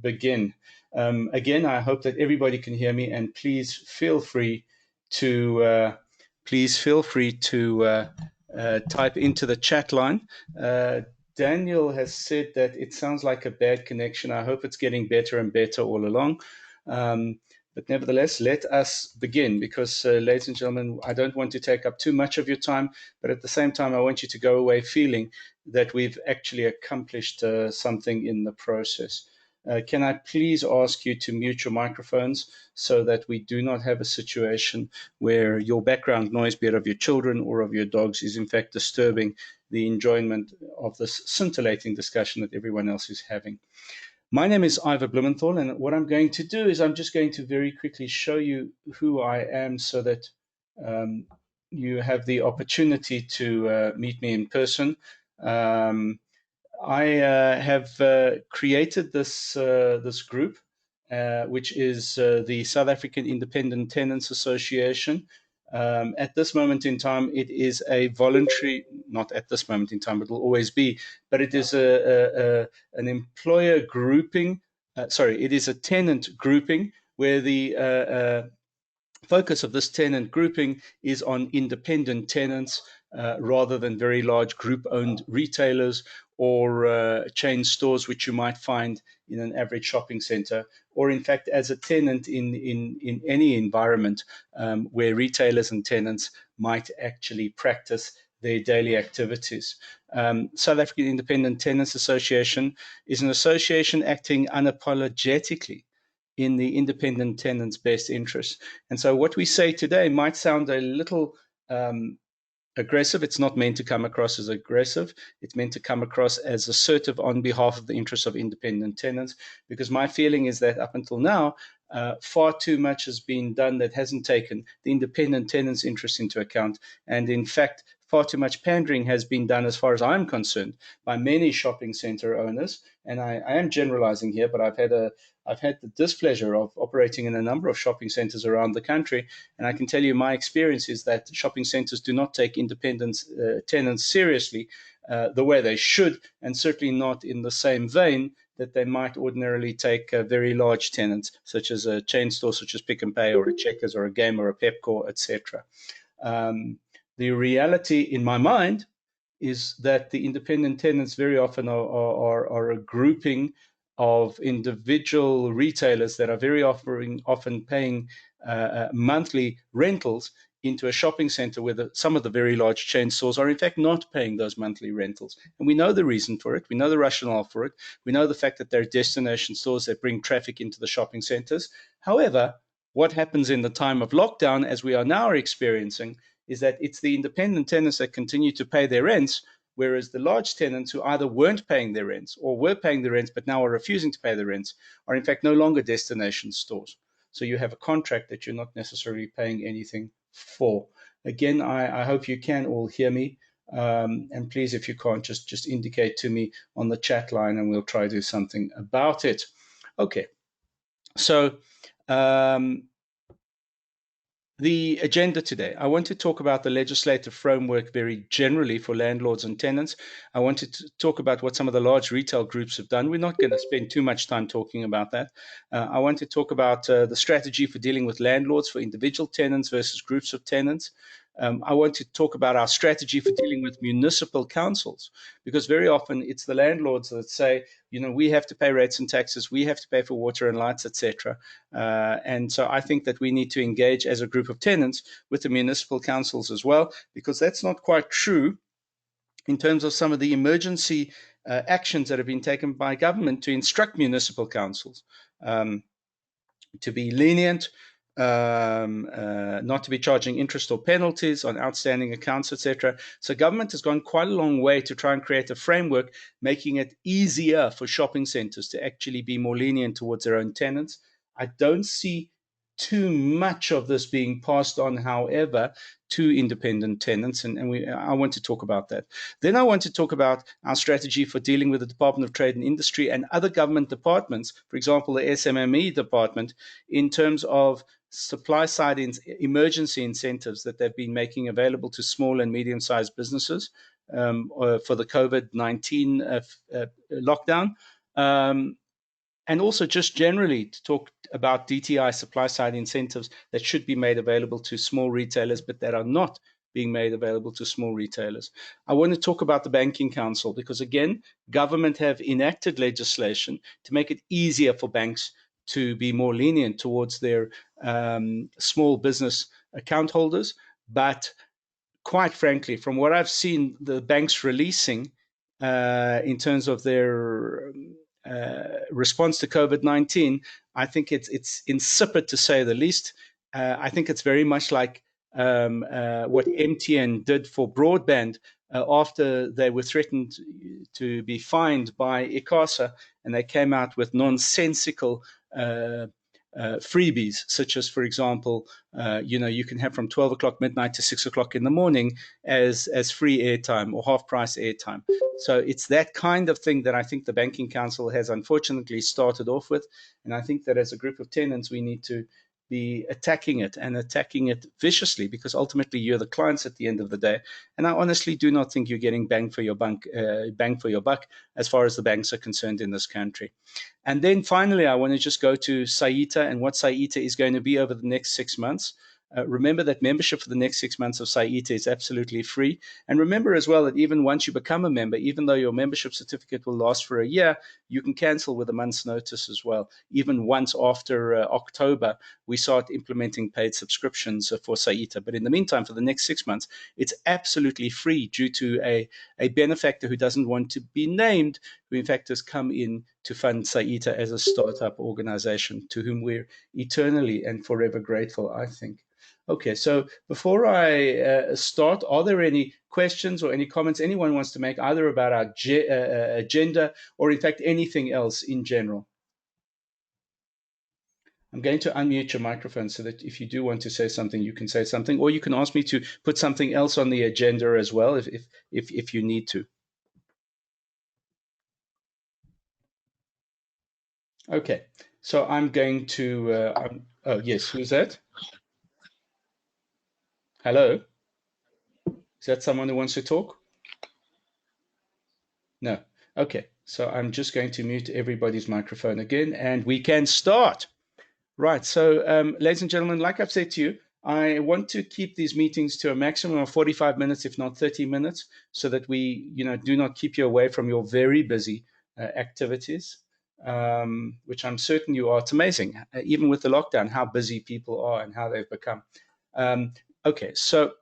begin. Again, I hope that everybody can hear me, and please feel free to type into the chat line. Daniel has said that it sounds like a bad connection. I hope it's getting better and better all along. But nevertheless, let us begin because, ladies and gentlemen, I don't want to take up too much of your time, but at the same time, I want you to go away feeling that we've actually accomplished something in the process. Can I please ask you to mute your microphones so that we do not have a situation where your background noise, be it of your children or of your dogs, is in fact disturbing the enjoyment of this scintillating discussion that everyone else is having. My name is Ivor Blumenthal, and what I'm going to do is I'm just going to very quickly show you who I am so that you have the opportunity to meet me in person. I have created this group, which is the South African Independent Tenants Association. At this moment in time, it is a voluntary, not at this moment in time, it will always be, but it is an employer grouping, it is a tenant grouping where the focus of this tenant grouping is on independent tenants rather than very large group-owned retailers or chain stores, which you might find in an average shopping center, or in fact as a tenant in any environment where retailers and tenants might actually practice their daily activities. South African Independent Tenants Association is an association acting unapologetically in the independent tenant's best interest. And so what we say today might sound a little aggressive. It's not meant to come across as aggressive. It's meant to come across as assertive on behalf of the interests of independent tenants, because my feeling is that up until now, far too much has been done that hasn't taken the independent tenants' interest into account. And in fact, far too much pandering has been done, as far as I'm concerned, by many shopping center owners. And I am generalizing here, but I've had the displeasure of operating in a number of shopping centers around the country. And I can tell you my experience is that shopping centers do not take independent tenants seriously the way they should, and certainly not in the same vein that they might ordinarily take very large tenants, such as a chain store, such as Pick n Pay or a Checkers or a Game or a Pepco, etc. The reality in my mind is that the independent tenants very often are a grouping of individual retailers that are very often paying monthly rentals into a shopping center where some of the very large chain stores are in fact not paying those monthly rentals. And we know the reason for it. We know the rationale for it. We know the fact that they're destination stores that bring traffic into the shopping centers. However, what happens in the time of lockdown, as we are now experiencing, is that it's the independent tenants that continue to pay their rents, whereas the large tenants who either weren't paying their rents or were paying their rents but now are refusing to pay their rents are in fact no longer destination stores. So you have a contract that you're not necessarily paying anything for. Again, I hope you can all hear me. And please, if you can't, just indicate to me on the chat line and we'll try to do something about it. Okay, so the agenda today. I want to talk about the legislative framework very generally for landlords and tenants. I wanted to talk about what some of the large retail groups have done. We're not going to spend too much time talking about that. I want to talk about the strategy for dealing with landlords for individual tenants versus groups of tenants. I want to talk about our strategy for dealing with municipal councils, because very often it's the landlords that say, you know, we have to pay rates and taxes, we have to pay for water and lights, etc. And so I think that we need to engage as a group of tenants with the municipal councils as well, because that's not quite true in terms of some of the emergency actions that have been taken by government to instruct municipal councils to be lenient, not to be charging interest or penalties on outstanding accounts, etc. So government has gone quite a long way to try and create a framework, making it easier for shopping centers to actually be more lenient towards their own tenants. I don't see too much of this being passed on, however, to independent tenants, and I want to talk about that. Then I want to talk about our strategy for dealing with the Department of Trade and Industry and other government departments, for example, the SMME department, in terms of supply side emergency incentives that they've been making available to small and medium-sized businesses for the COVID-19 lockdown. and also just generally to talk about DTI, supply side incentives, that should be made available to small retailers, but that are not being made available to small retailers. I want to talk about the Banking Council because, again, government have enacted legislation to make it easier for banks to be more lenient towards their small business account holders. But quite frankly, from what I've seen the banks releasing in terms of their response to COVID-19, I think it's insipid to say the least. I think it's very much like what MTN did for broadband after they were threatened to be fined by ICASA, and they came out with nonsensical freebies, such as, for example, you can have from 12 o'clock midnight to 6 o'clock in the morning as free airtime or half price airtime. So it's that kind of thing that I think the Banking Council has unfortunately started off with. And I think that as a group of tenants, we need to be attacking it and attacking it viciously, because ultimately you're the clients at the end of the day. And I honestly do not think you're getting bang for your buck as far as the banks are concerned in this country. And then finally, I want to just go to SAITA and what SAITA is going to be over the next 6 months. Remember that membership for the next 6 months of SAITA is absolutely free. And remember as well that even once you become a member, even though your membership certificate will last for a year, you can cancel with a month's notice as well. Even once after October, we start implementing paid subscriptions for SAITA. But in the meantime, for the next 6 months, it's absolutely free due to a benefactor who doesn't want to be named, who in fact has come in to fund SAITA as a startup organization, to whom we're eternally and forever grateful, I think. Okay, so before I start, are there any questions or any comments anyone wants to make either about our agenda or in fact anything else in general? I'm going to unmute your microphone so that if you do want to say something, you can say something, or you can ask me to put something else on the agenda as well if you need to. Okay, so I'm going to, oh yes, who's that? Hello? Is that someone who wants to talk? No. Okay, so I'm just going to mute everybody's microphone again and we can start. Right, so ladies and gentlemen, like I've said to you, I want to keep these meetings to a maximum of 45 minutes, if not 30 minutes, so that we, do not keep you away from your very busy activities, which I'm certain you are. It's amazing, even with the lockdown, how busy people are and how they've become. Okay, so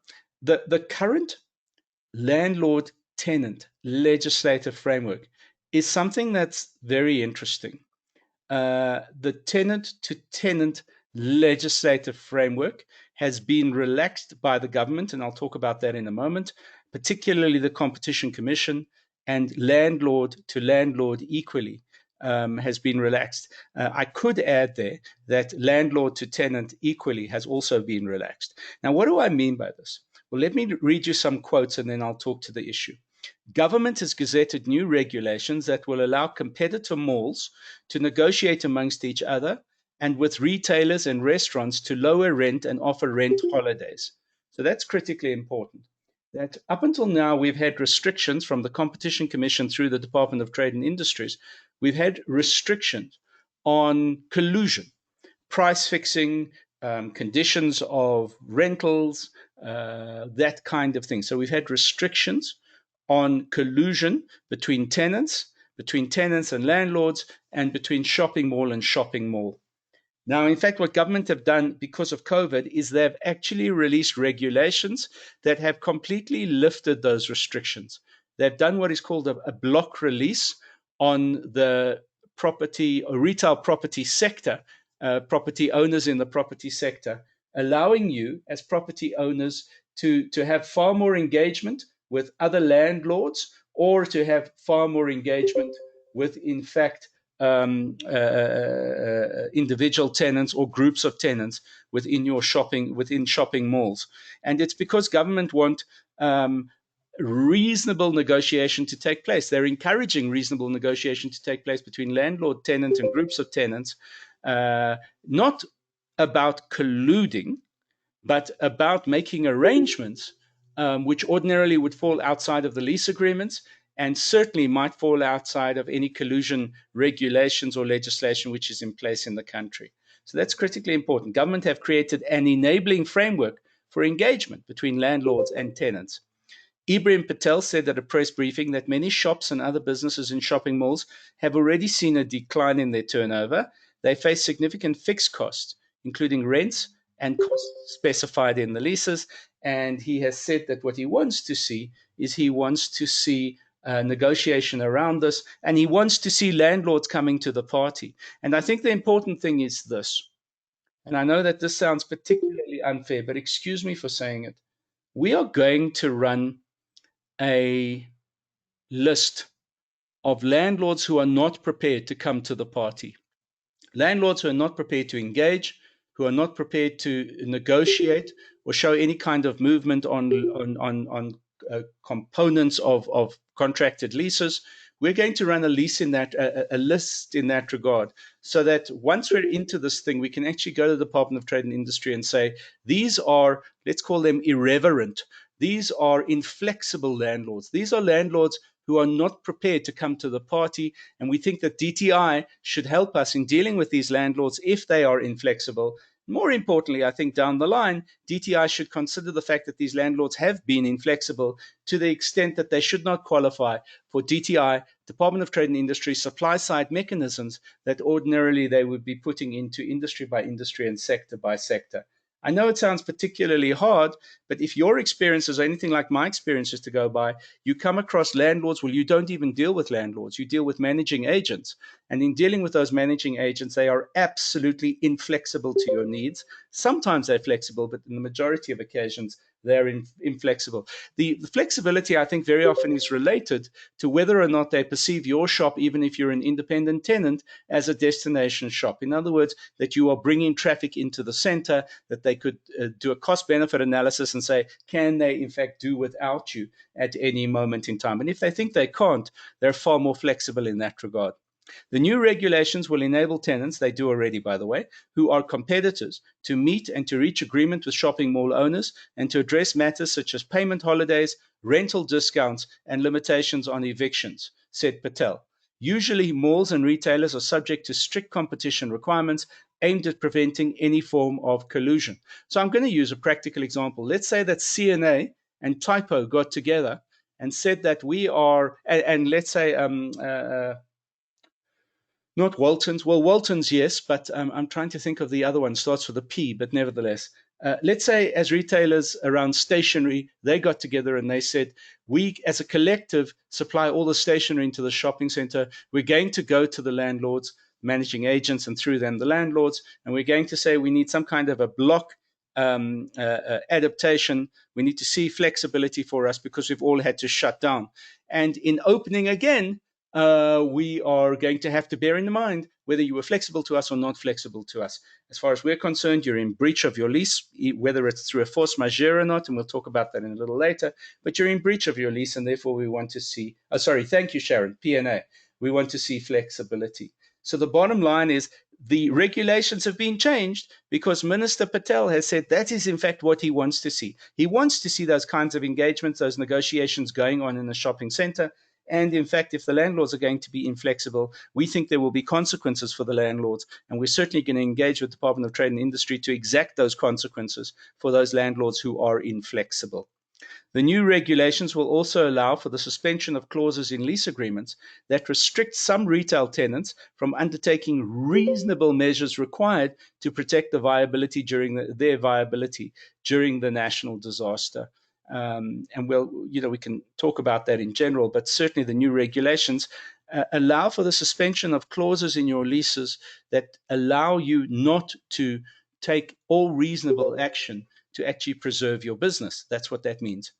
the current landlord tenant legislative framework is something that's very interesting. The tenant to tenant legislative framework has been relaxed by the government, and I'll talk about that in a moment, particularly the Competition Commission, and landlord to landlord equally has been relaxed. I could add there that landlord to tenant equally has also been relaxed. Now, what do I mean by this? Well, let me read you some quotes and then I'll talk to the issue. Government has gazetted new regulations that will allow competitor malls to negotiate amongst each other and with retailers and restaurants to lower rent and offer rent holidays. So that's critically important. That up until now, we've had restrictions from the Competition Commission through the Department of Trade and Industries. We've had restrictions on collusion, price fixing, conditions of rentals, that kind of thing. So we've had restrictions on collusion between tenants and landlords, and between shopping mall and shopping mall. Now, in fact, what government have done because of COVID is they've actually released regulations that have completely lifted those restrictions. They've done what is called a block release on the property or retail property sector, property owners in the property sector, allowing you as property owners to have far more engagement with other landlords, or to have far more engagement with, in fact, individual tenants or groups of tenants within shopping malls. And it's because government want reasonable negotiation to take place. They're encouraging reasonable negotiation to take place between landlord, tenant, and groups of tenants, not about colluding, but about making arrangements which ordinarily would fall outside of the lease agreements, and certainly might fall outside of any collusion regulations or legislation which is in place in the country. So that's critically important. Government have created an enabling framework for engagement between landlords and tenants. Ibrahim Patel said at a press briefing that many shops and other businesses in shopping malls have already seen a decline in their turnover. They face significant fixed costs, including rents and costs specified in the leases. And he has said that what he wants to see is he wants to see negotiation around this, and he wants to see landlords coming to the party. And I think the important thing is this, and I know that this sounds particularly unfair, but excuse me for saying it. We are going to run a list of landlords who are not prepared to come to the party, landlords who are not prepared to engage, who are not prepared to negotiate or show any kind of movement on components of contracted leases. We're going to run a list in that regard, so that once we're into this thing, we can actually go to the Department of Trade and Industry and say, these are, let's call them irreverent. These are inflexible landlords. These are landlords who are not prepared to come to the party. And we think that DTI should help us in dealing with these landlords if they are inflexible. More importantly, I think down the line, DTI should consider the fact that these landlords have been inflexible to the extent that they should not qualify for DTI, Department of Trade and Industry, supply side mechanisms that ordinarily they would be putting into industry by industry and sector by sector. I know it sounds particularly hard, but if your experiences are anything like my experiences to go by, you come across landlords. Well, you don't even deal with landlords. You deal with managing agents. And in dealing with those managing agents, they are absolutely inflexible to your needs. Sometimes they're flexible, but in the majority of occasions, they're inflexible. The flexibility, I think, very often is related to whether or not they perceive your shop, even if you're an independent tenant, as a destination shop. In other words, that you are bringing traffic into the center, that they could do a cost-benefit analysis and say, can they, in fact, do without you at any moment in time? And if they think they can't, they're far more flexible in that regard. The new regulations will enable tenants, they do already, by the way, who are competitors to meet and to reach agreement with shopping mall owners and to address matters such as payment holidays, rental discounts, and limitations on evictions, said Patel. Usually, malls and retailers are subject to strict competition requirements aimed at preventing any form of collusion. So I'm going to use a practical example. Let's say that CNA and Typo got together and said that we are, and let's say, not Waltons. Well, Waltons, yes, but I'm trying to think of the other one. Starts with a P, but nevertheless. Let's say as retailers around stationery, they got together and they said, we as a collective supply all the stationery into the shopping center. We're going to go to the landlords, managing agents, and through them the landlords, and we're going to say we need some kind of a block adaptation. We need to see flexibility for us because we've all had to shut down. And in opening again, we are going to have to bear in mind whether you were flexible to us or not flexible to us. As far as we're concerned, you're in breach of your lease, whether it's through a force majeure or not, and we'll talk about that in a little later, but you're in breach of your lease, and therefore we want to see, thank you, Sharon, P&A. We want to see flexibility. So the bottom line is the regulations have been changed because Minister Patel has said that is in fact what he wants to see. He wants to see those kinds of engagements, those negotiations going on in the shopping center. And in fact, if the landlords are going to be inflexible, we think there will be consequences for the landlords. And we're certainly going to engage with the Department of Trade and Industry to exact those consequences for those landlords who are inflexible. The new regulations will also allow for the suspension of clauses in lease agreements that restrict some retail tenants from undertaking reasonable measures required to protect the viability their viability during the national disaster. And we can talk about that in general, but certainly the new regulations allow for the suspension of clauses in your leases that allow you not to take all reasonable action to actually preserve your business. That's what that means.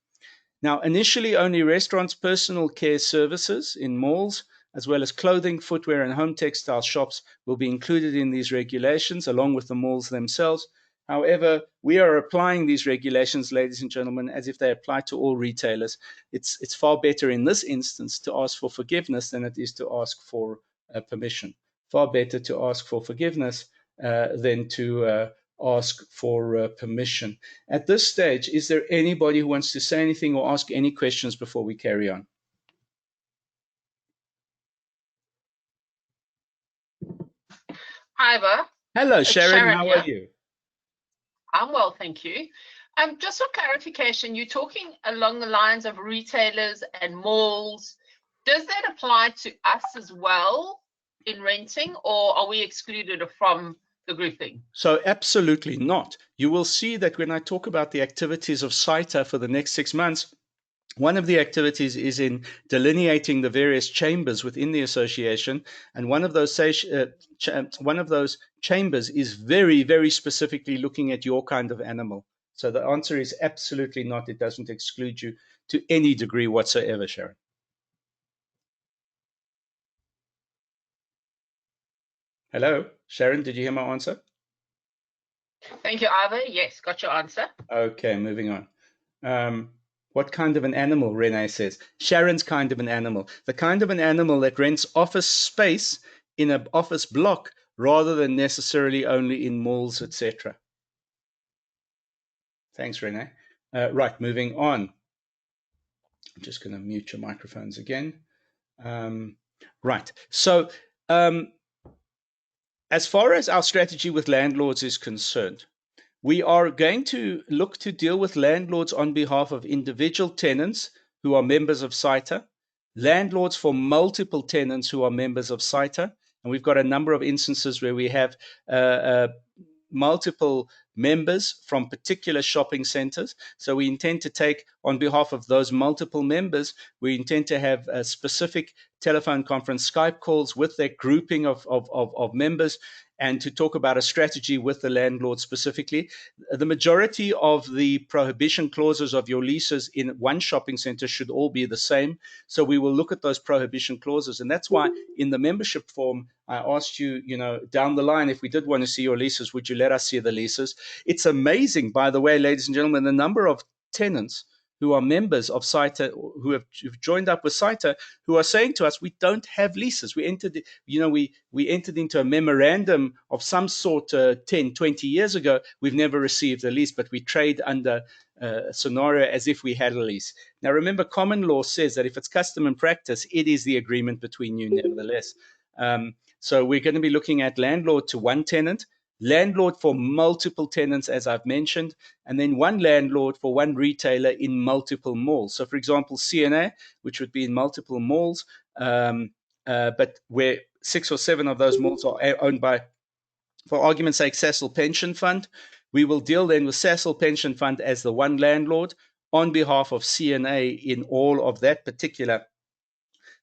Now, initially, only restaurants, personal care services in malls, as well as clothing, footwear, and home textile shops will be included in these regulations, along with the malls themselves. However, we are applying these regulations, ladies and gentlemen, as if they apply to all retailers. It's far better in this instance to ask for forgiveness than it is to ask for permission. Far better to ask for forgiveness than to ask for permission. At this stage, is there anybody who wants to say anything or ask any questions before we carry on? Ivor, Hello, it's Sharon. Sharon How are here. you? I'm well, thank you. Just for clarification, you're talking along the lines of retailers and malls. Does that apply to us as well in renting, or are we excluded from the grouping? So, absolutely not. You will see that when I talk about the activities of SAITA for the next 6 months, one of the activities is in delineating the various chambers within the association, and one of those chambers is very, very specifically looking at your kind of animal. So the answer is absolutely not. It doesn't exclude you to any degree whatsoever, Sharon. Hello, Sharon. Did you hear my answer? Thank you, Ivor. Yes, got your answer. Okay, moving on. What kind of an animal, Renee says. Sharon's kind of an animal. The kind of an animal that rents office space in an office block rather than necessarily only in malls, etc. Thanks, Renee. Right, moving on. I'm just going to mute your microphones again. Right, so as far as our strategy with landlords is concerned, we are going to look to deal with landlords on behalf of individual tenants who are members of SAITA, landlords for multiple tenants who are members of SAITA. And we've got a number of instances where we have multiple members from particular shopping centers. So we intend to take, on behalf of those multiple members, we intend to have a specific telephone conference, Skype calls with that grouping of members, and to talk about a strategy with the landlord specifically. The majority of the prohibition clauses of your leases in one shopping center should all be the same. So we will look at those prohibition clauses. And that's why in the membership form, I asked you, down the line, if we did want to see your leases, would you let us see the leases? It's amazing, by the way, ladies and gentlemen, the number of tenants who are members of SAITA, who've joined up with SAITA, who are saying to us, we don't have leases. We entered into a memorandum of some sort 10, 20 years ago. We've never received a lease, but we trade under a scenario as if we had a lease. Now, remember, common law says that if it's custom and practice, it is the agreement between you, nevertheless. So we're going to be looking at landlord to one tenant, landlord for multiple tenants, as I've mentioned, and then one landlord for one retailer in multiple malls. So, for example, CNA, which would be in multiple malls, but where 6 or 7 of those malls are owned by, for argument's sake, Cecil Pension Fund. We will deal then with Cecil Pension Fund as the one landlord on behalf of CNA in all of that particular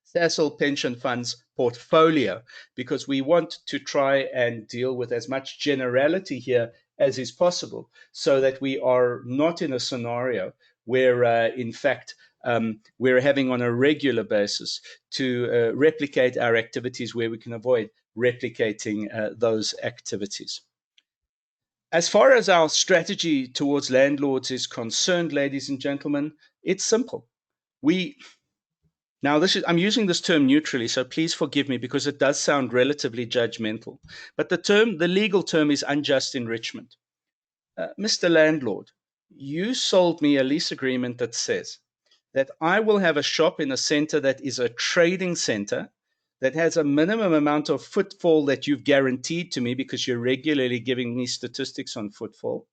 Cecil Pension Fund's portfolio, because we want to try and deal with as much generality here as is possible, so that we are not in a scenario where, in fact, we're having on a regular basis to replicate our activities where we can avoid replicating those activities. As far as our strategy towards landlords is concerned, ladies and gentlemen, it's simple. Now, I'm using this term neutrally, so please forgive me because it does sound relatively judgmental. But the legal term is unjust enrichment. Mr. Landlord, you sold me a lease agreement that says that I will have a shop in a center that is a trading center that has a minimum amount of footfall that you've guaranteed to me because you're regularly giving me statistics on footfall.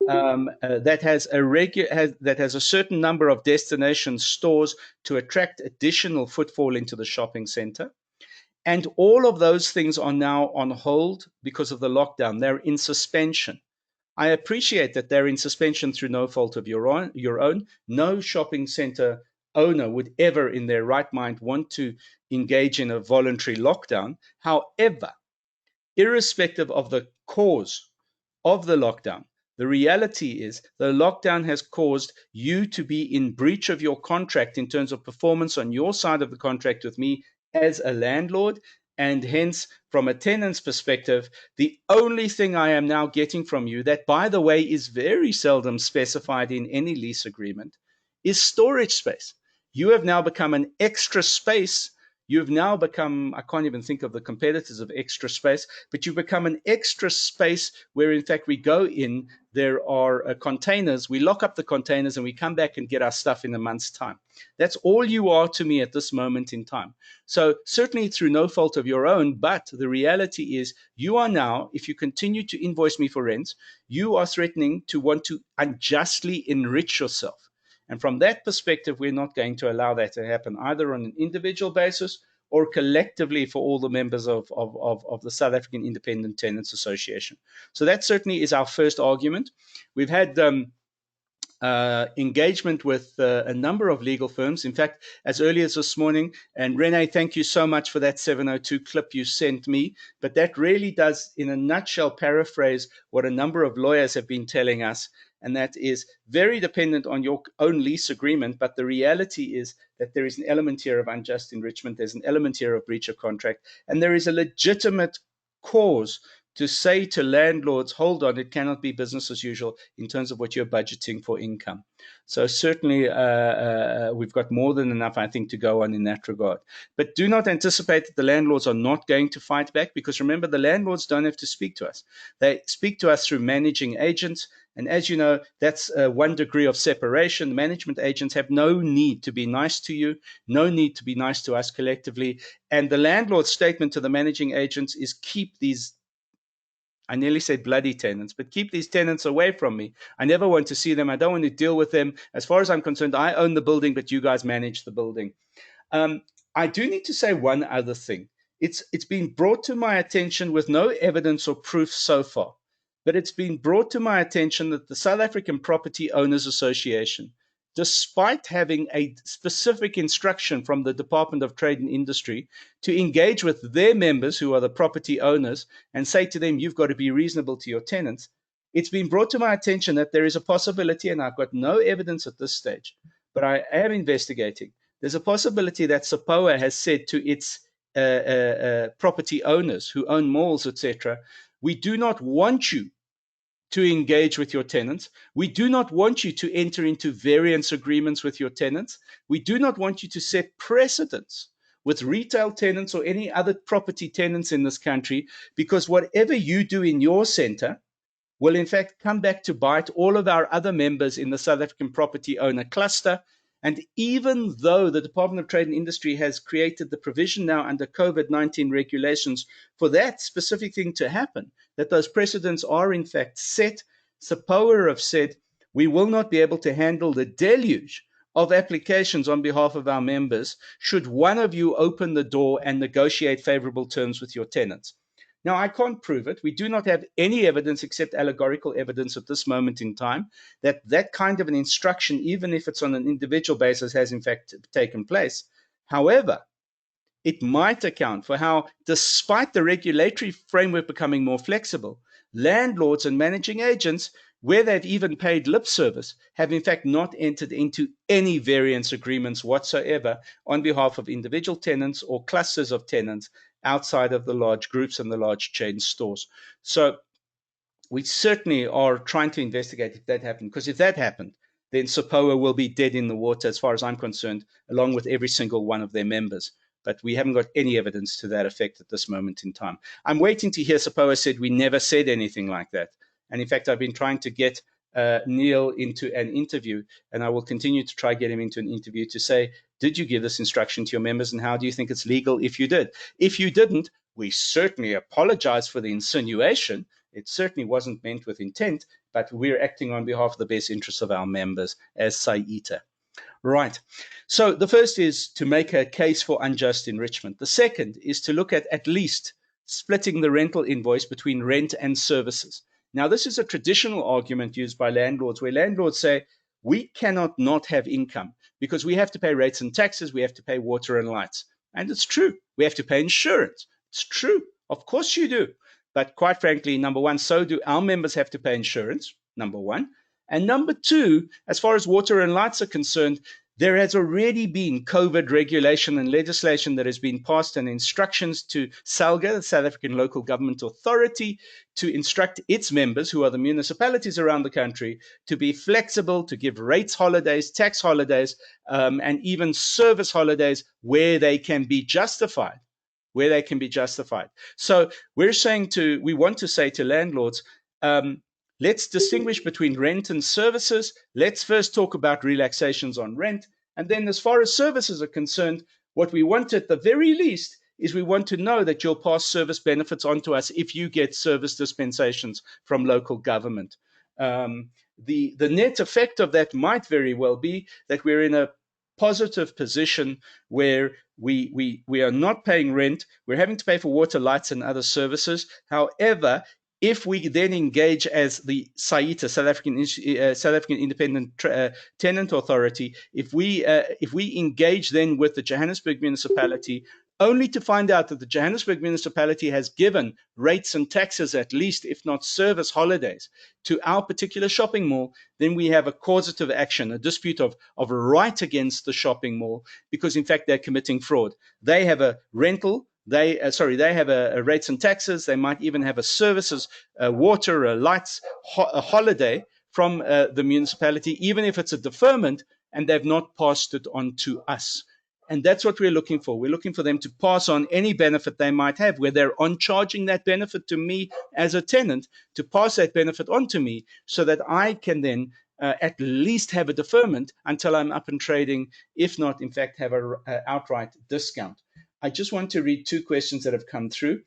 That has a certain number of destination stores to attract additional footfall into the shopping center. And all of those things are now on hold because of the lockdown. They're in suspension. I appreciate that they're in suspension through no fault of your own. No shopping center owner would ever in their right mind want to engage in a voluntary lockdown. However, irrespective of the cause of the lockdown, the reality is the lockdown has caused you to be in breach of your contract in terms of performance on your side of the contract with me as a landlord. And hence, from a tenant's perspective, the only thing I am now getting from you, that by the way is very seldom specified in any lease agreement, is storage space. You have now become an extra space. you've now become, I can't even think of the competitors of Extra Space, but you've become an extra space where, in fact, we go in, there are containers, we lock up the containers and we come back and get our stuff in a month's time. That's all you are to me at this moment in time. So certainly through no fault of your own, but the reality is you are now, if you continue to invoice me for rent, you are threatening to want to unjustly enrich yourself. And from that perspective, we're not going to allow that to happen either on an individual basis or collectively for all the members of the South African Independent Tenants Association. So that certainly is our first argument. We've had engagement with a number of legal firms. In fact, as early as this morning, and Renee, thank you so much for that 702 clip you sent me. But that really does, in a nutshell, paraphrase what a number of lawyers have been telling us. And that is very dependent on your own lease agreement. But the reality is that there is an element here of unjust enrichment. There's an element here of breach of contract. And there is a legitimate cause to say to landlords, hold on, it cannot be business as usual in terms of what you're budgeting for income. So certainly we've got more than enough, I think, to go on in that regard. But do not anticipate that the landlords are not going to fight back, because remember, the landlords don't have to speak to us. They speak to us through managing agents. And as you know, that's one degree of separation. Management agents have no need to be nice to you, no need to be nice to us collectively. And the landlord's statement to the managing agents is keep these, I nearly said bloody tenants, but keep these tenants away from me. I never want to see them. I don't want to deal with them. As far as I'm concerned, I own the building, but you guys manage the building. I do need to say one other thing. It's been brought to my attention with no evidence or proof so far, but it's been brought to my attention that the South African Property Owners Association, despite having a specific instruction from the Department of Trade and Industry to engage with their members who are the property owners and say to them, you've got to be reasonable to your tenants, it's been brought to my attention that there is a possibility, and I've got no evidence at this stage, but I am investigating. There's a possibility that SAPOA has said to its property owners who own malls, etc., we do not want you to engage with your tenants. We do not want you to enter into variance agreements with your tenants. We do not want you to set precedents with retail tenants or any other property tenants in this country, because whatever you do in your center will in fact come back to bite all of our other members in the South African property owner cluster. And even though the Department of Trade and Industry has created the provision now under COVID-19 regulations for that specific thing to happen, that those precedents are in fact set, SAPOA have said, we will not be able to handle the deluge of applications on behalf of our members should one of you open the door and negotiate favorable terms with your tenants. Now, I can't prove it. We do not have any evidence except allegorical evidence at this moment in time that that kind of an instruction, even if it's on an individual basis, has in fact taken place. However, it might account for how, despite the regulatory framework becoming more flexible, landlords and managing agents, where they've even paid lip service, have in fact not entered into any variance agreements whatsoever on behalf of individual tenants or clusters of tenants outside of the large groups and the large chain stores. So we certainly are trying to investigate if that happened, because if that happened, then SAPOA will be dead in the water as far as I'm concerned, along with every single one of their members. But we haven't got any evidence to that effect at this moment in time. I'm waiting to hear SAPOA said we never said anything like that. And in fact, I've been trying to get Neil into an interview, and I will continue to try get him into an interview to say, did you give this instruction to your members, and how do you think it's legal if you did? If you didn't, we certainly apologize for the insinuation. It certainly wasn't meant with intent, but we're acting on behalf of the best interests of our members as SAITA. Right. So the first is to make a case for unjust enrichment. The second is to look at least splitting the rental invoice between rent and services. Now, this is a traditional argument used by landlords, where landlords say, we cannot not have income because we have to pay rates and taxes, we have to pay water and lights. And it's true. We have to pay insurance. It's true. Of course you do. But quite frankly, number one, so do our members have to pay insurance, number one. And number two, as far as water and lights are concerned, There has already been COVID regulation and legislation that has been passed and instructions to SALGA, the South African Local Government Authority, to instruct its members, who are the municipalities around the country, to be flexible, to give rates holidays, tax holidays, and even service holidays where they can be justified. So we want to say to landlords, let's distinguish between rent and services. Let's first talk about relaxations on rent. And then as far as services are concerned, what we want at the very least is we want to know that you'll pass service benefits on to us if you get service dispensations from local government. The net effect of that might very well be that we're in a positive position where we are not paying rent, we're having to pay for water, lights, and other services. However, if we then engage as the SAITA, South African Independent Tenant Authority, if we engage then with the Johannesburg municipality, only to find out that the Johannesburg municipality has given rates and taxes, at least, if not service holidays, to our particular shopping mall, then we have a causative action, a dispute of right against the shopping mall, because in fact they're committing fraud. They have a rental. They have a rates and taxes. They might even have a services, water, lights, a holiday from the municipality, even if it's a deferment, and they've not passed it on to us. And that's what we're looking for. We're looking for them to pass on any benefit they might have, where they're on charging that benefit to me as a tenant, to pass that benefit on to me so that I can then at least have a deferment until I'm up and trading, if not, in fact, have an outright discount. I just want to read two questions that have come through.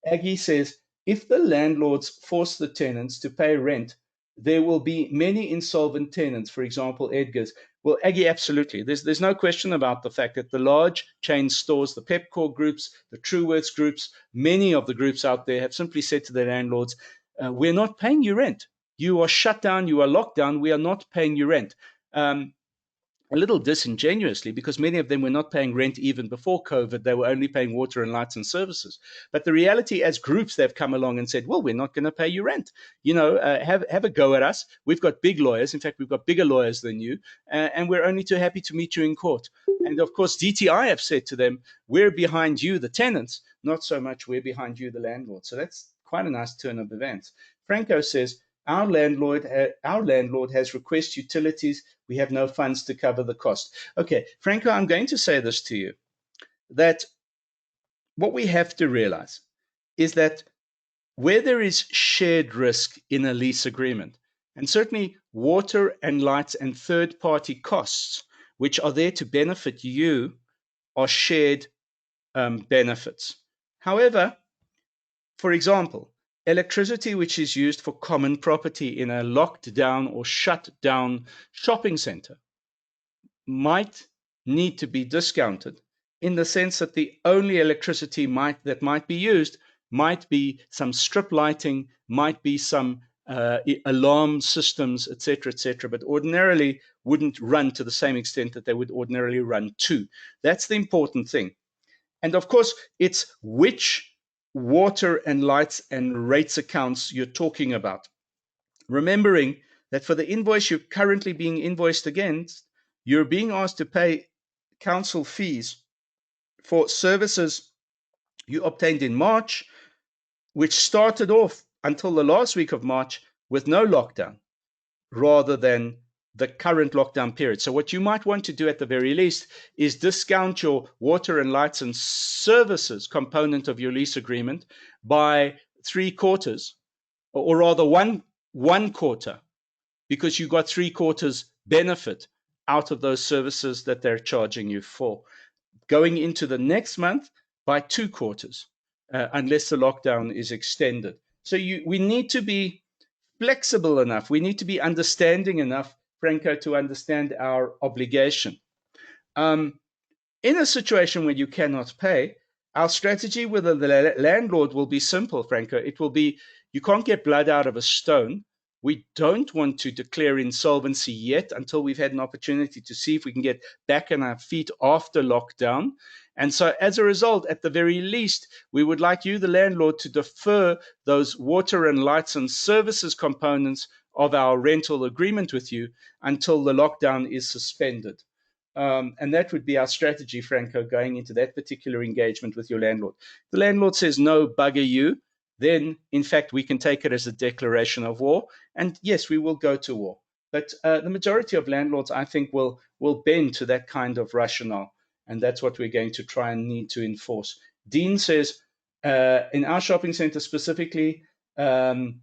Aggie says, if the landlords force the tenants to pay rent, there will be many insolvent tenants, for example, Edgar's. Well, Aggie, absolutely. There's no question about the fact that the large chain stores, the Pepcore groups, the Truworths groups, many of the groups out there have simply said to their landlords, we're not paying you rent. You are shut down. You are locked down. We are not paying you rent. A little disingenuously, because many of them were not paying rent even before COVID. They were only paying water and lights and services. But the reality, as groups, they've come along and said, well, we're not going to pay you rent. Have a go at us. We've got big lawyers. In fact, we've got bigger lawyers than you. And we're only too happy to meet you in court. And of course, DTI have said to them, we're behind you, the tenants, not so much we're behind you, the landlord. So that's quite a nice turn of events. Franco says, our landlord has request utilities. We have no funds to cover the cost. Okay, Franco, I'm going to say this to you, that what we have to realize is that where there is shared risk in a lease agreement, and certainly water and lights and third-party costs, which are there to benefit you, are shared benefits. However, for example, electricity which is used for common property in a locked down or shut down shopping center might need to be discounted, in the sense that the only electricity that might be used might be some strip lighting, might be some alarm systems, etc., but ordinarily wouldn't run to the same extent that they would ordinarily run to. That's the important thing. And of course, it's which water and lights and rates accounts you're talking about. Remembering that for the invoice you're currently being invoiced against, you're being asked to pay council fees for services you obtained in March, which started off until the last week of March with no lockdown, rather than the current lockdown period. So what you might want to do at the very least is discount your water and lights and services component of your lease agreement by 3/4, or rather one quarter, because you got 3/4 benefit out of those services that they're charging you for. Going into the next month by 2/4, unless the lockdown is extended. So we need to be flexible enough. We need to be understanding enough, Franco, to understand our obligation. In a situation where you cannot pay, our strategy with the landlord will be simple, Franco. It will be, you can't get blood out of a stone. We don't want to declare insolvency yet until we've had an opportunity to see if we can get back on our feet after lockdown. And so as a result, at the very least, we would like you, the landlord, to defer those water and lights and services components of our rental agreement with you until the lockdown is suspended. And that would be our strategy, Franco, going into that particular engagement with your landlord. The landlord says, no, bugger you. Then, in fact, we can take it as a declaration of war. And yes, we will go to war. But the majority of landlords, I think, will bend to that kind of rationale. And that's what we're going to try and need to enforce. Dean says, in our shopping center specifically, the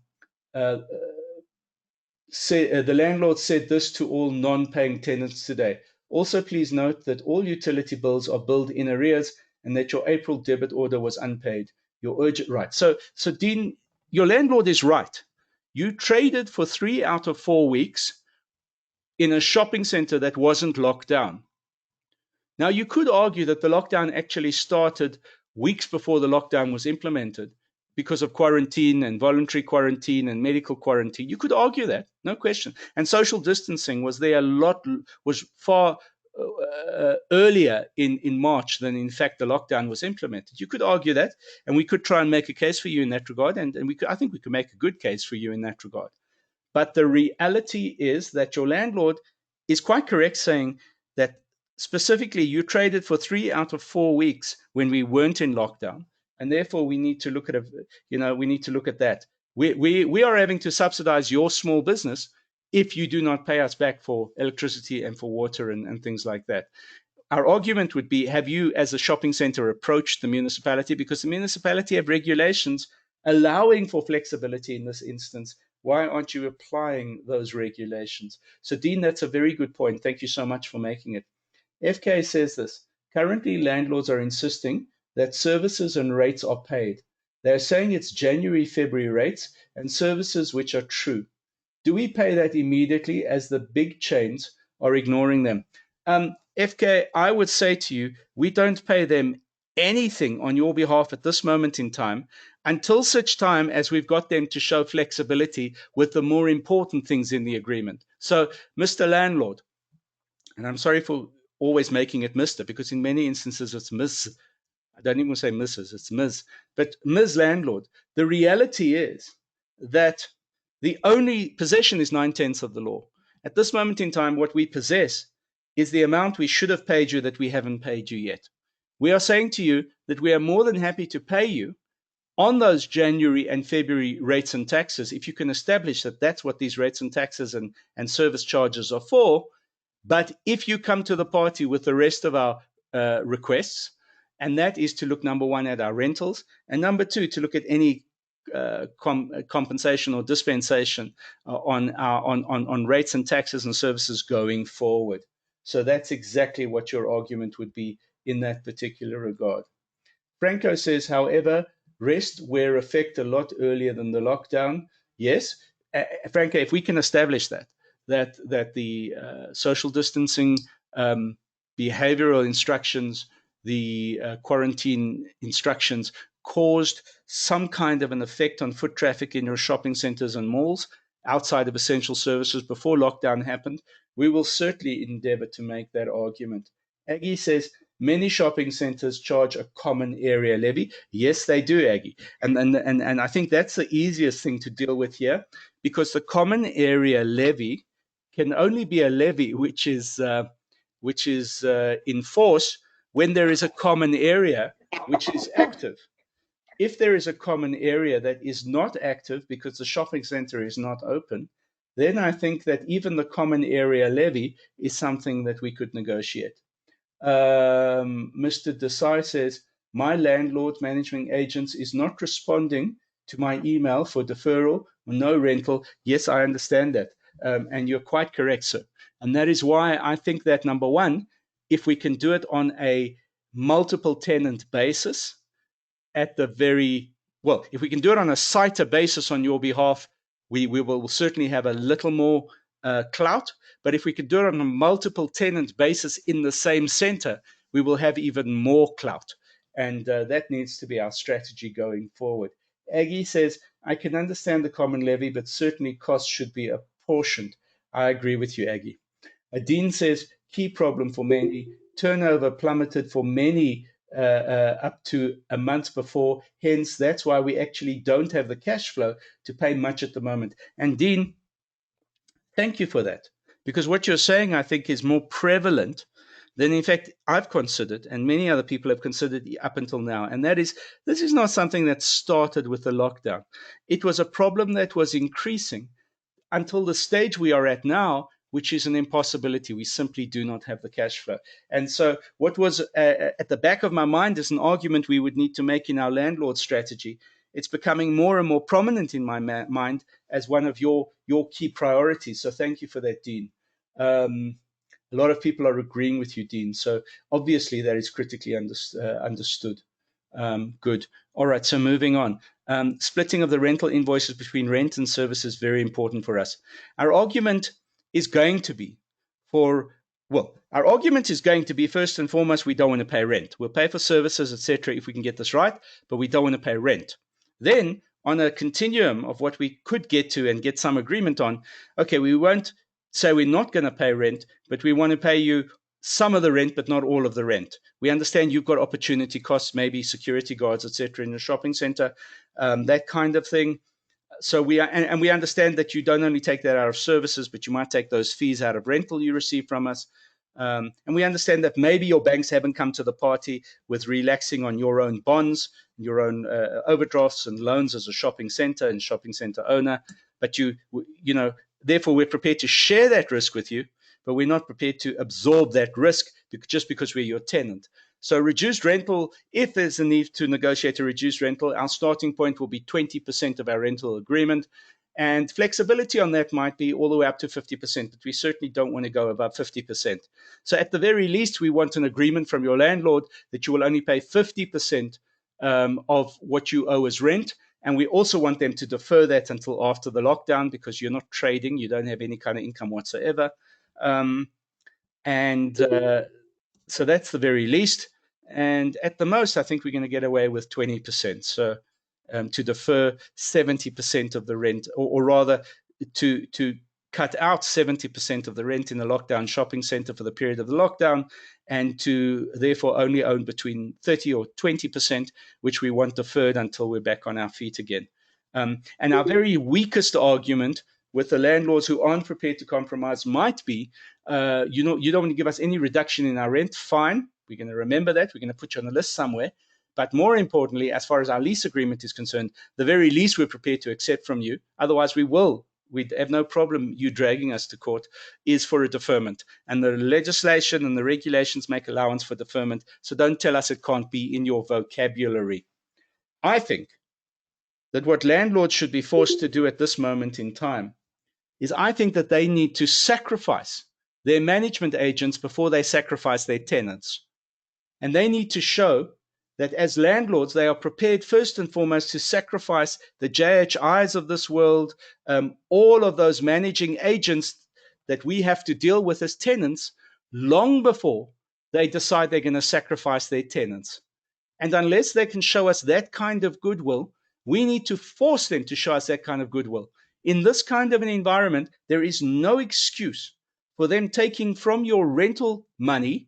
landlord said this to all non-paying tenants today. Also, please note that all utility bills are billed in arrears and that your April debit order was unpaid. Your urgent right. So Dean, your landlord is right. You traded for 3 out of 4 weeks in a shopping center that wasn't locked down. Now, you could argue that the lockdown actually started weeks before the lockdown was implemented because of quarantine and voluntary quarantine and medical quarantine. You could argue that, no question. And social distancing was there was far earlier in March than, in fact, the lockdown was implemented. You could argue that, and we could try and make a case for you in that regard. And I think we could make a good case for you in that regard. But the reality is that your landlord is quite correct saying that specifically you traded for 3 out of 4 weeks when we weren't in lockdown. And therefore we need to look at we need to look at that. We are having to subsidize your small business if you do not pay us back for electricity and for water and things like that. Our argument would be, have you as a shopping center approached the municipality? Because the municipality have regulations allowing for flexibility in this instance. Why aren't you applying those regulations? So, Dean, that's a very good point. Thank you so much for making it. FK says this. Currently, landlords are insisting that services and rates are paid. They're saying it's January, February rates and services which are true. Do we pay that immediately as the big chains are ignoring them? FK, I would say to you, we don't pay them anything on your behalf at this moment in time until such time as we've got them to show flexibility with the more important things in the agreement. So, Mr. Landlord, and I'm sorry for always making it Mr., because in many instances it's Miss. I don't even say Mrs., it's Ms. But Ms. Landlord, the reality is that the only possession is 9/10 of the law. At this moment in time, what we possess is the amount we should have paid you that we haven't paid you yet. We are saying to you that we are more than happy to pay you on those January and February rates and taxes, if you can establish that that's what these rates and taxes and service charges are for. But if you come to the party with the rest of our requests, and that is to look, number one, at our rentals, and number two, to look at any compensation or dispensation on rates and taxes and services going forward. So that's exactly what your argument would be in that particular regard. Franco says, however, rest were effect a lot earlier than the lockdown. Yes, Franco, if we can establish that the social distancing, behavioral instructions, the quarantine instructions caused some kind of an effect on foot traffic in your shopping centers and malls outside of essential services before lockdown happened, we will certainly endeavor to make that argument. Aggie says, many shopping centers charge a common area levy. Yes, they do, Aggie. And I think that's the easiest thing to deal with here, because the common area levy can only be a levy which is in force when there is a common area which is active. If there is a common area that is not active because the shopping center is not open, then I think that even the common area levy is something that we could negotiate. Mr. Desai says, my landlord management agents is not responding to my email for deferral or no rental. Yes, I understand that. And you're quite correct, sir. And that is why I think that, number one, if we can do it on a multiple tenant basis, if we can do it on a SAITA basis on your behalf, we will certainly have a little more clout. But if we can do it on a multiple tenant basis in the same center, we will have even more clout. And that needs to be our strategy going forward. Aggie says, I can understand the common levy, but certainly costs should be apportioned. I agree with you, Aggie. Dean says, key problem for many, turnover plummeted for many up to a month before. Hence, that's why we actually don't have the cash flow to pay much at the moment. And Dean, thank you for that. Because what you're saying, I think, is more prevalent than in fact I've considered, and many other people have considered up until now. And that is, this is not something that started with the lockdown. It was a problem that was increasing until the stage we are at now, which is an impossibility. We simply do not have the cash flow. And so what was at the back of my mind is an argument we would need to make in our landlord strategy. It's becoming more and more prominent in my mind as one of your key priorities. So thank you for that, Dean. A lot of people are agreeing with you, Dean. So obviously that is critically understood. Good. All right, so moving on. Splitting of the rental invoices between rent and service is very important for us. Our argument is going to be first and foremost, we don't want to pay rent. We'll pay for services, etc., if we can get this right, but we don't want to pay rent. Then, on a continuum of what we could get to and get some agreement on, okay, we won't say we're not going to pay rent, but we want to pay you some of the rent, but not all of the rent. We understand you've got opportunity costs, maybe security guards, etc., in the shopping center, that kind of thing. So we understand that you don't only take that out of services, but you might take those fees out of rental you receive from us. And we understand that maybe your banks haven't come to the party with relaxing on your own bonds, your own overdrafts and loans as a shopping center and shopping center owner. But therefore, we're prepared to share that risk with you, but we're not prepared to absorb that risk just because we're your tenant. So reduced rental, if there's a need to negotiate a reduced rental, our starting point will be 20% of our rental agreement. And flexibility on that might be all the way up to 50%, but we certainly don't want to go above 50%. So at the very least, we want an agreement from your landlord that you will only pay 50% of what you owe as rent. And we also want them to defer that until after the lockdown, because you're not trading, you don't have any kind of income whatsoever. So that's the very least. And at the most, I think we're going to get away with 20%. So to defer 70% of the rent, or rather to cut out 70% of the rent in the lockdown shopping center for the period of the lockdown, and to therefore only own between 30 or 20%, which we want deferred until we're back on our feet again. And our very weakest argument with the landlords who aren't prepared to compromise might be, you don't want to give us any reduction in our rent. Fine, we're going to remember that. We're going to put you on the list somewhere. But more importantly, as far as our lease agreement is concerned, the very least we're prepared to accept from you, otherwise we'd have no problem you dragging us to court, is for a deferment. And the legislation and the regulations make allowance for deferment. So don't tell us it can't be in your vocabulary. I think that what landlords should be forced to do at this moment in time is, I think that they need to sacrifice their management agents before they sacrifice their tenants. And they need to show that as landlords, they are prepared first and foremost to sacrifice the JHIs of this world, all of those managing agents that we have to deal with as tenants, long before they decide they're going to sacrifice their tenants. And unless they can show us that kind of goodwill, we need to force them to show us that kind of goodwill. In this kind of an environment, there is no excuse for them taking from your rental money,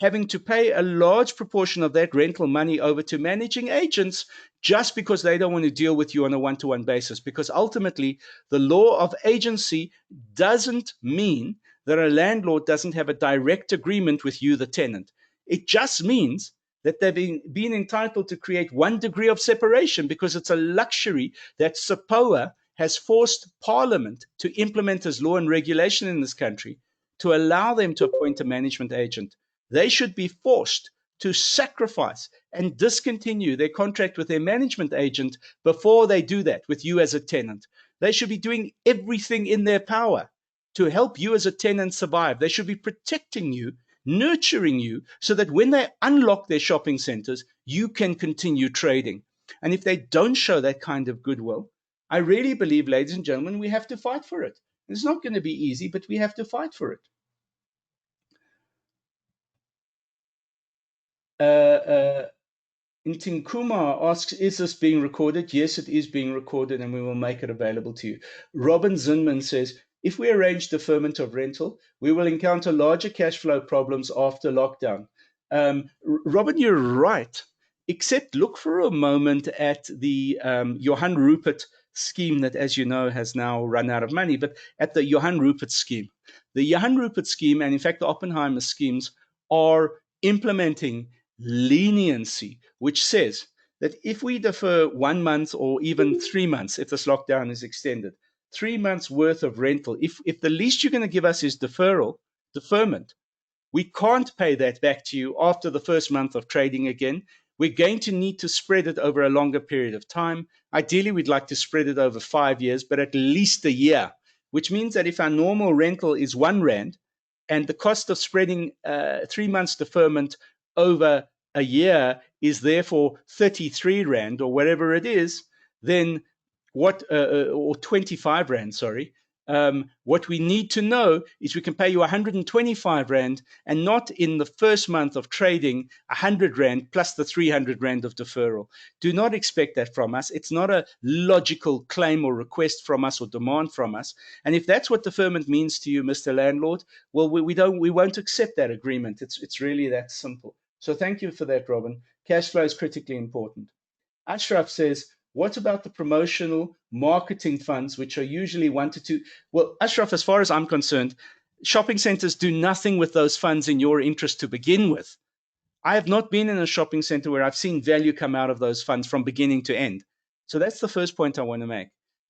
having to pay a large proportion of that rental money over to managing agents just because they don't want to deal with you on a one-to-one basis. Because ultimately, the law of agency doesn't mean that a landlord doesn't have a direct agreement with you, the tenant. It just means that they've been entitled to create one degree of separation, because it's a luxury that SAPOA has forced Parliament to implement as law and regulation in this country, to allow them to appoint a management agent. They should be forced to sacrifice and discontinue their contract with their management agent before they do that with you as a tenant. They should be doing everything in their power to help you as a tenant survive. They should be protecting you, nurturing you, so that when they unlock their shopping centers, you can continue trading. And if they don't show that kind of goodwill, I really believe, ladies and gentlemen, we have to fight for it. It's not going to be easy, but we have to fight for it. Ntinkuma asks, is this being recorded? Yes, it is being recorded, and we will make it available to you. Robin Zinman says, if we arrange deferment of rental, we will encounter larger cash flow problems after lockdown. Robin, you're right, except look for a moment at the Johan Rupert scheme that, as you know, has now run out of money, but at the Johan Rupert scheme. The Johan Rupert scheme, and in fact the Oppenheimer schemes, are implementing leniency, which says that if we defer 1 month or even 3 months, if this lockdown is extended, 3 months worth of rental, if the least you're going to give us is deferment, we can't pay that back to you after the first month of trading again. We're going to need to spread it over a longer period of time. Ideally, we'd like to spread it over 5 years, but at least a year, which means that if our normal rental is R1 and the cost of spreading 3 months deferment over a year is therefore 33 Rand or whatever it is, then or 25 Rand, sorry. What we need to know is we can pay you 125 Rand and not in the first month of trading 100 Rand plus the 300 Rand of deferral. Do not expect that from us. It's not a logical claim or request from us or demand from us. And if that's what deferment means to you, Mr. Landlord, well, we won't accept that agreement. It's really that simple. So thank you for that, Robin. Cash flow is critically important. Ashraf says, what about the promotional marketing funds, which are usually 1 to 2? Well, Ashraf, as far as I'm concerned, shopping centers do nothing with those funds in your interest to begin with. I have not been in a shopping center where I've seen value come out of those funds from beginning to end. So that's the first point I want to make.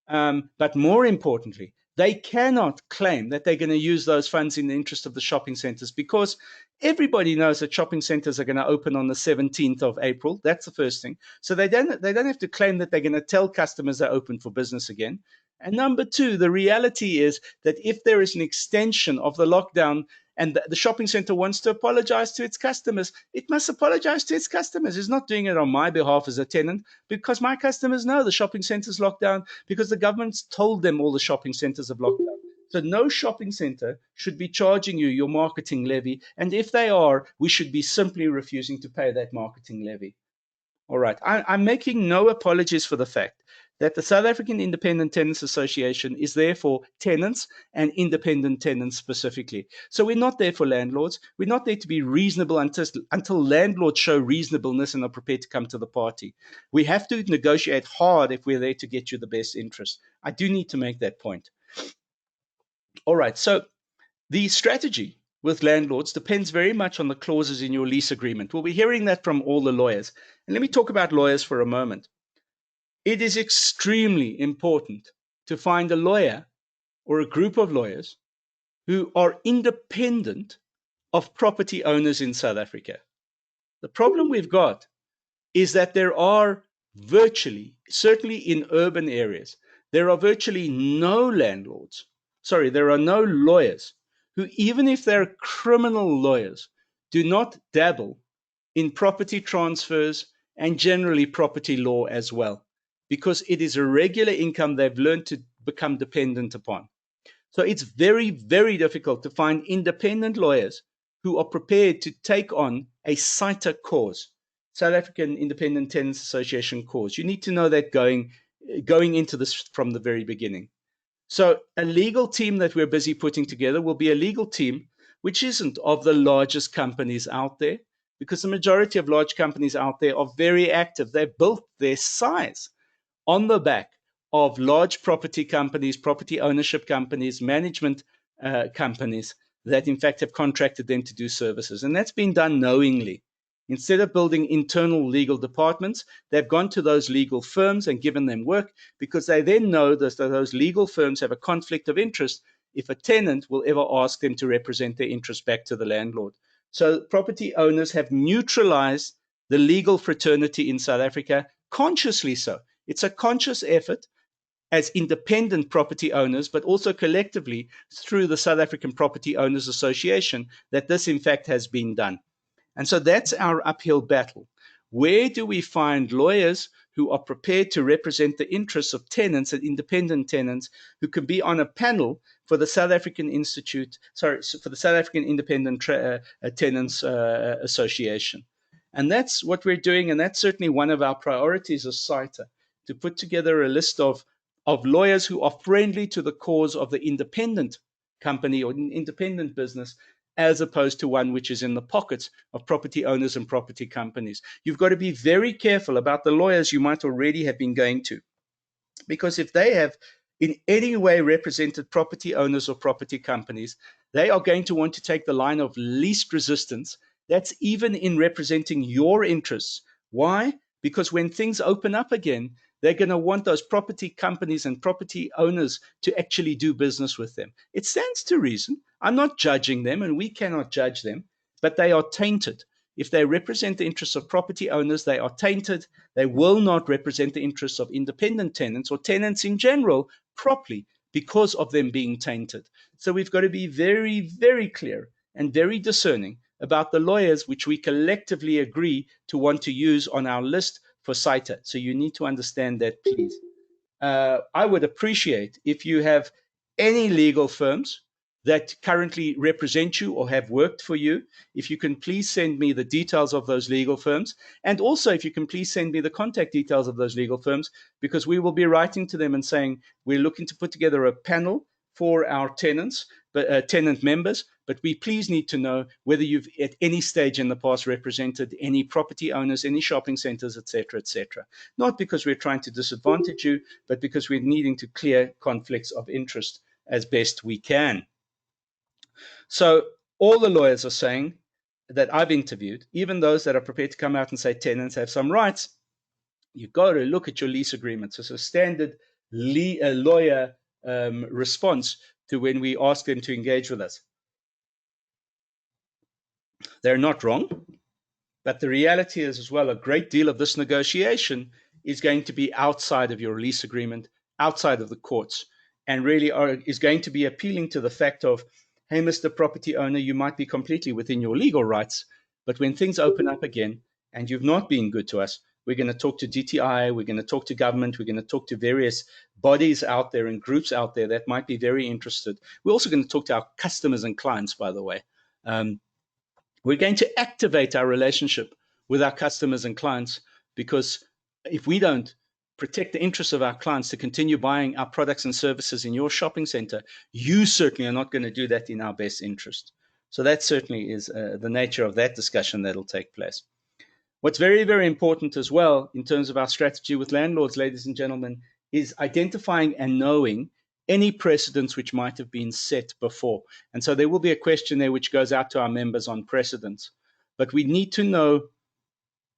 But more importantly, they cannot claim that they're going to use those funds in the interest of the shopping centers because everybody knows that shopping centers are going to open on the 17th of April. That's the first thing. So they don't have to claim that they're going to tell customers they're open for business again. And number two, the reality is that if there is an extension of the lockdown and the shopping center wants to apologize to its customers, it must apologize to its customers. It's not doing it on my behalf as a tenant because my customers know the shopping center's locked down because the government's told them all the shopping centers have locked down. So no shopping center should be charging you your marketing levy. And if they are, we should be simply refusing to pay that marketing levy. All right. I'm making no apologies for the fact that the South African Independent Tenants Association is there for tenants and independent tenants specifically. So we're not there for landlords. We're not there to be reasonable until landlords show reasonableness and are prepared to come to the party. We have to negotiate hard if we're there to get you the best interest. I do need to make that point. All right. So the strategy with landlords depends very much on the clauses in your lease agreement. We'll be hearing that from all the lawyers. And let me talk about lawyers for a moment. It is extremely important to find a lawyer or a group of lawyers who are independent of property owners in South Africa. The problem we've got is that there are virtually, certainly in urban areas, there are virtually no landlords. Sorry, there are no lawyers who, even if they're criminal lawyers, do not dabble in property transfers and generally property law as well, because it is a regular income they've learned to become dependent upon. So it's very, very difficult to find independent lawyers who are prepared to take on a SAITA cause, South African Independent Tenants Association cause. You need to know that going into this from the very beginning. So a legal team that we're busy putting together will be a legal team which isn't of the largest companies out there, because the majority of large companies out there are very active. They've built their size on the back of large property companies, property ownership companies, management companies that in fact have contracted them to do services. And that's been done knowingly. Instead of building internal legal departments, they've gone to those legal firms and given them work because they then know that those legal firms have a conflict of interest if a tenant will ever ask them to represent their interest back to the landlord. So property owners have neutralized the legal fraternity in South Africa, consciously so. It's a conscious effort as independent property owners, but also collectively through the South African Property Owners Association, that this in fact has been done. And so that's our uphill battle. Where do we find lawyers who are prepared to represent the interests of tenants and independent tenants who can be on a panel for the South African for the South African Independent Tenants Association? And that's what we're doing, and that's certainly one of our priorities as SAITA, to put together a list of lawyers who are friendly to the cause of the independent company or independent business, as opposed to one which is in the pockets of property owners and property companies. You've got to be very careful about the lawyers you might already have been going to, because if they have in any way represented property owners or property companies, they are going to want to take the line of least resistance That's even in representing your interests. Why? Because when things open up again, they're going to want those property companies and property owners to actually do business with them. It stands to reason. I'm not judging them, and we cannot judge them, but they are tainted. If they represent the interests of property owners, they are tainted. They will not represent the interests of independent tenants or tenants in general properly because of them being tainted. So we've got to be very, very clear and very discerning about the lawyers which we collectively agree to want to use on our list for SAITA. So you need to understand that, please. I would appreciate if you have any legal firms that currently represent you or have worked for you, if you can please send me the details of those legal firms. And also, if you can please send me the contact details of those legal firms, because we will be writing to them and saying, we're looking to put together a panel for our tenants, tenant members, but we please need to know whether you've at any stage in the past represented any property owners, any shopping centers, etc., etc. Not because we're trying to disadvantage you, but because we're needing to clear conflicts of interest as best we can. So all the lawyers are saying that I've interviewed, even those that are prepared to come out and say tenants have some rights, you've got to look at your lease agreements. It's a standard lawyer response to when we ask them to engage with us. They're not wrong, but the reality is as well, a great deal of this negotiation is going to be outside of your lease agreement, outside of the courts, and really is going to be appealing to the fact of, hey, Mr. Property Owner, you might be completely within your legal rights, but when things open up again and you've not been good to us, we're going to talk to DTI, we're going to talk to government, we're going to talk to various bodies out there and groups out there that might be very interested. We're also going to talk to our customers and clients, by the way. We're going to activate our relationship with our customers and clients, because if we don't protect the interests of our clients to continue buying our products and services in your shopping center, you certainly are not going to do that in our best interest. So that certainly is the nature of that discussion that will take place. What's very, very important as well in terms of our strategy with landlords, ladies and gentlemen, is identifying and knowing any precedents which might have been set before. And so there will be a question there which goes out to our members on precedents. But we need to know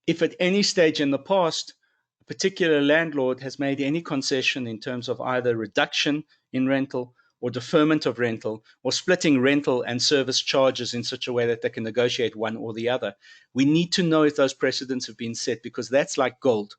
if at any stage in the past, a particular landlord has made any concession in terms of either reduction in rental or deferment of rental, or splitting rental and service charges in such a way that they can negotiate one or the other. We need to know if those precedents have been set, because that's like gold.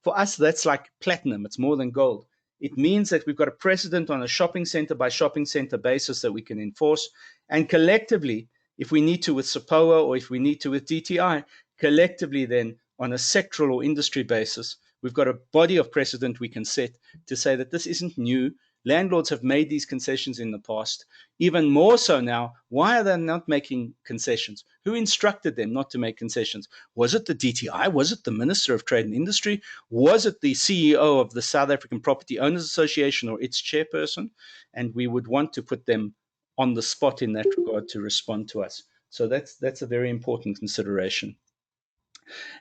For us, that's like platinum. It's more than gold. It means that we've got a precedent on a shopping center by shopping center basis that we can enforce. And collectively, if we need to with SAPOA or if we need to with DTI, collectively then on a sectoral or industry basis, we've got a body of precedent we can set to say that this isn't new. Landlords have made these concessions in the past. Even more so now, why are they not making concessions? Who instructed them not to make concessions? Was it the DTI? Was it the Minister of Trade and Industry? Was it the CEO of the South African Property Owners Association or its chairperson? And we would want to put them on the spot in that regard to respond to us. So that's a very important consideration.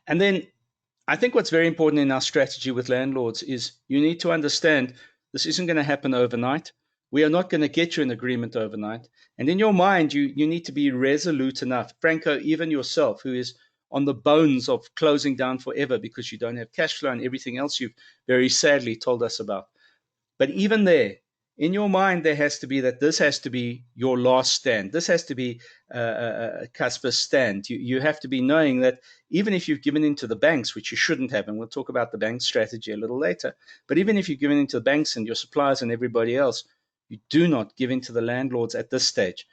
And then I think what's very important in our strategy with landlords is you need to understand this isn't going to happen overnight. We are not going to get you an agreement overnight. And in your mind, you need to be resolute enough. Franco, even yourself, who is on the bones of closing down forever because you don't have cash flow and everything else you've very sadly told us about. But even there, in your mind, there has to be that this has to be your last stand. This has to be Casper's stand. You have to be knowing that even if you've given into the banks, which you shouldn't have, and we'll talk about the bank strategy a little later, but even if you've given into the banks and your suppliers and everybody else, you do not give in to the landlords at this stage.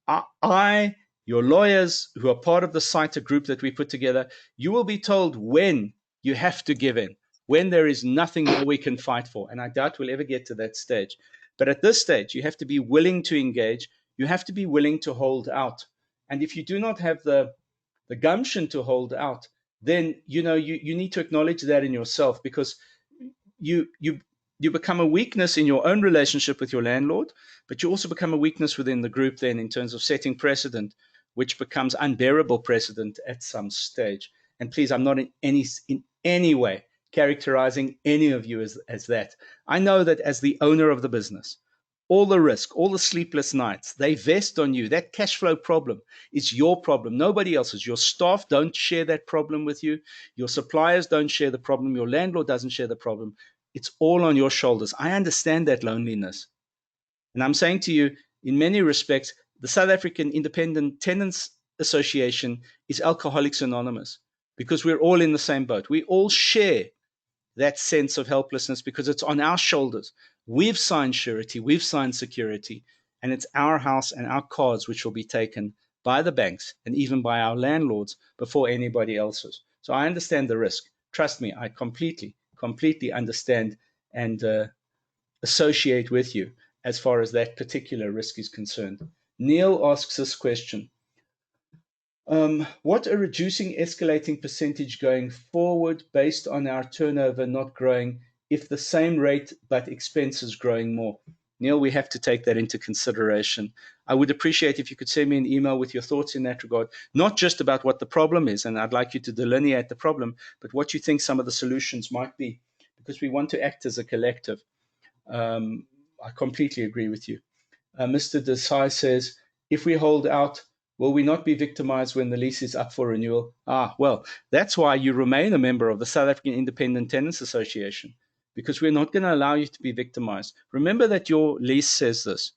Your lawyers who are part of the SAITA group that we put together, you will be told when you have to give in, when there is nothing more we can fight for. And I doubt we'll ever get to that stage. But at this stage, you have to be willing to engage. You have to be willing to hold out. And if you do not have the gumption to hold out, then you need to acknowledge that in yourself, because you become a weakness in your own relationship with your landlord, but you also become a weakness within the group then in terms of setting precedent, which becomes unbearable precedent at some stage. And please, I'm not in any way characterizing any of you as that. I know that as the owner of the business, all the risk, all the sleepless nights, they vest on you. That cash flow problem is your problem, nobody else's. Your staff don't share that problem with you. Your suppliers don't share the problem. Your landlord doesn't share the problem. It's all on your shoulders. I understand that loneliness. And I'm saying to you, in many respects, the South African Independent Tenants Association is Alcoholics Anonymous, because we're all in the same boat. We all share that sense of helplessness because it's on our shoulders. We've signed surety, we've signed security, and it's our house and our cards which will be taken by the banks and even by our landlords before anybody else's. So I understand the risk. Trust me, I completely understand and associate with you as far as that particular risk is concerned. Neil asks this question. What a reducing escalating percentage going forward based on our turnover not growing if the same rate but expenses growing more? Neil, we have to take that into consideration. I would appreciate if you could send me an email with your thoughts in that regard, not just about what the problem is, and I'd like you to delineate the problem, but what you think some of the solutions might be, because we want to act as a collective. I completely agree with you. Mr. Desai says, if we hold out, will we not be victimized when the lease is up for renewal? Well, that's why you remain a member of the South African Independent Tenants Association, because we're not going to allow you to be victimized. Remember that your lease says this,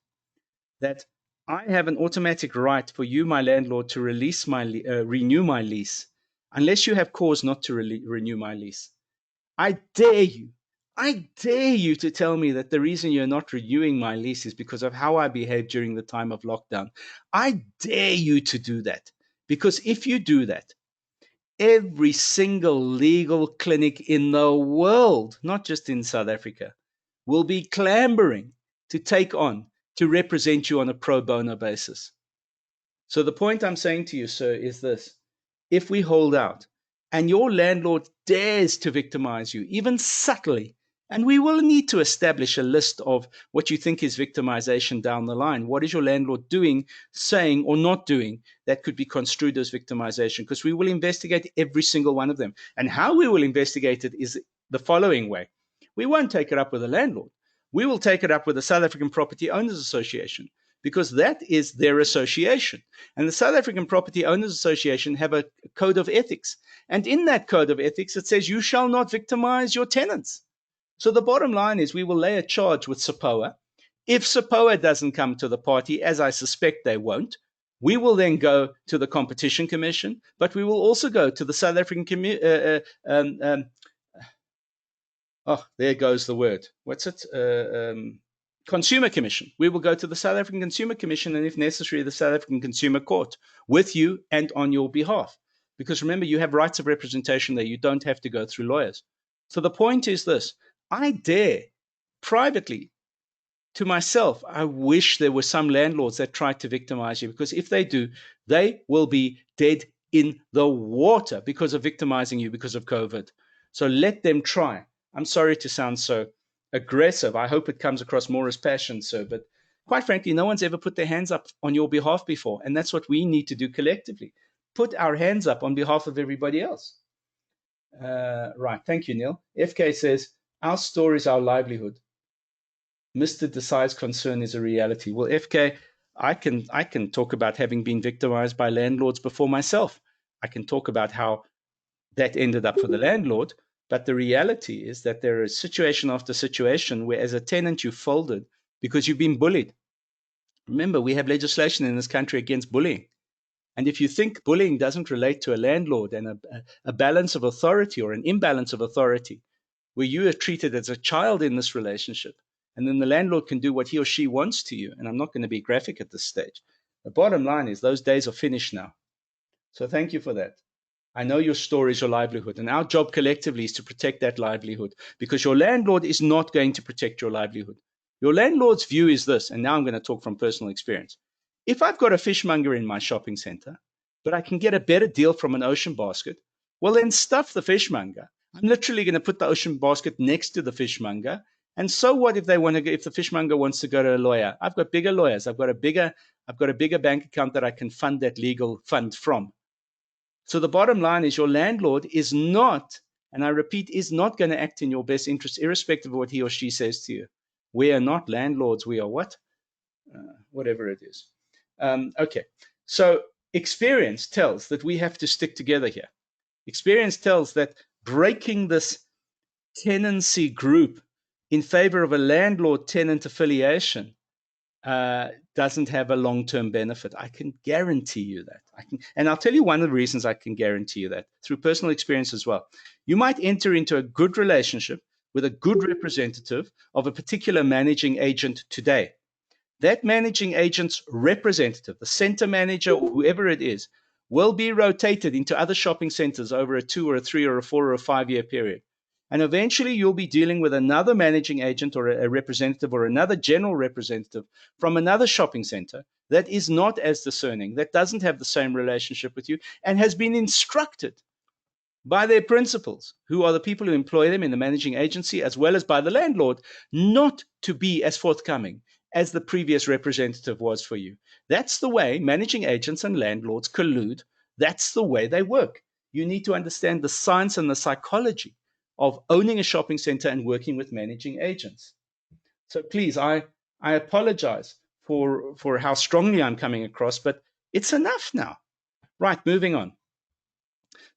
that I have an automatic right for you, my landlord, to renew my lease, unless you have cause not to renew my lease. I dare you to tell me that the reason you're not renewing my lease is because of how I behaved during the time of lockdown. I dare you to do that. Because if you do that, every single legal clinic in the world, not just in South Africa, will be clambering to take on, to represent you on a pro bono basis. So the point I'm saying to you, sir, is this. If we hold out, and your landlord dares to victimize you, even subtly, and we will need to establish a list of what you think is victimization down the line. What is your landlord doing, saying, or not doing that could be construed as victimization? Because we will investigate every single one of them. And how we will investigate it is the following way. We won't take it up with the landlord. We will take it up with the South African Property Owners Association, because that is their association. And the South African Property Owners Association have a code of ethics. And in that code of ethics, it says you shall not victimize your tenants. So the bottom line is we will lay a charge with SAPOA. If SAPOA doesn't come to the party, as I suspect they won't, we will then go to the Competition Commission, but we will also go to the South African there goes the word. What's it? Consumer Commission. We will go to the South African Consumer Commission, and if necessary, the South African Consumer Court with you and on your behalf. Because remember, you have rights of representation there. You don't have to go through lawyers. So the point is this. I dare privately to myself, I wish there were some landlords that tried to victimize you, because if they do, they will be dead in the water because of victimizing you because of COVID. So let them try. I'm sorry to sound so aggressive. I hope it comes across more as passion, sir. But quite frankly, no one's ever put their hands up on your behalf before. And that's what we need to do collectively. Put our hands up on behalf of everybody else. Right. Thank you, Neil. FK says, our store is our livelihood. Mr. Desai's concern is a reality. Well, FK, I can talk about having been victimized by landlords before myself. I can talk about how that ended up for the landlord. But the reality is that there is situation after situation where as a tenant you folded because you've been bullied. Remember, we have legislation in this country against bullying. And if you think bullying doesn't relate to a landlord and a balance of authority or an imbalance of authority, where you are treated as a child in this relationship, and then the landlord can do what he or she wants to you, and I'm not going to be graphic at this stage. The bottom line is those days are finished now. So thank you for that. I know your store is your livelihood, and our job collectively is to protect that livelihood, because your landlord is not going to protect your livelihood. Your landlord's view is this, and now I'm going to talk from personal experience. If I've got a fishmonger in my shopping center, but I can get a better deal from an ocean basket, well, then stuff the fishmonger. I'm literally going to put the ocean basket next to the fishmonger. And so what if if the fishmonger wants to go to a lawyer? I've got bigger lawyers. I've got a bigger bank account that I can fund that legal fund from. So the bottom line is your landlord is not, and I repeat, is not going to act in your best interest, irrespective of what he or she says to you. We are not landlords. We are what? whatever it is. Okay, so experience tells that we have to stick together here. Experience tells that breaking this tenancy group in favor of a landlord-tenant affiliation doesn't have a long-term benefit. I can guarantee you that. And I'll tell you one of the reasons I can guarantee you that, through personal experience as well. You might enter into a good relationship with a good representative of a particular managing agent today. That managing agent's representative, the center manager or whoever it is, will be rotated into other shopping centers over a 2 or a 3 or a 4 or a 5-year period. And eventually you'll be dealing with another managing agent or a representative or another general representative from another shopping center that is not as discerning, that doesn't have the same relationship with you, and has been instructed by their principals, who are the people who employ them in the managing agency, as well as by the landlord, not to be as forthcoming as the previous representative was for you. That's the way managing agents and landlords collude. That's the way they work. You need to understand the science and the psychology of owning a shopping center and working with managing agents. So please, I apologize for how strongly I'm coming across, but it's enough now. Right, moving on.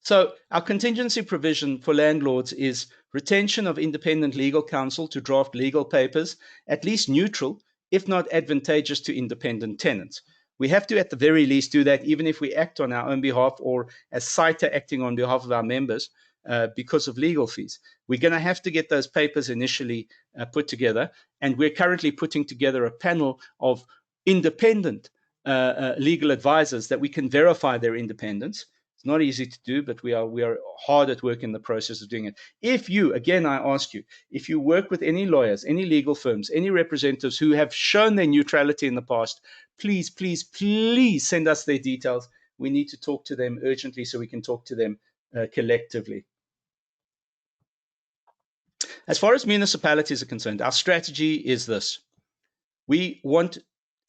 So our contingency provision for landlords is retention of independent legal counsel to draft legal papers, at least neutral, if not advantageous to independent tenants. We have to, at the very least, do that even if we act on our own behalf or as SAITA acting on behalf of our members because of legal fees. We're going to have to get those papers initially put together, and we're currently putting together a panel of independent legal advisors that we can verify their independence. It's not easy to do, but we are hard at work in the process of doing it. If you, again, I ask you, if you work with any lawyers, any legal firms, any representatives who have shown their neutrality in the past, please, please, please send us their details. We need to talk to them urgently so we can talk to them collectively. As far as municipalities are concerned, our strategy is this. We want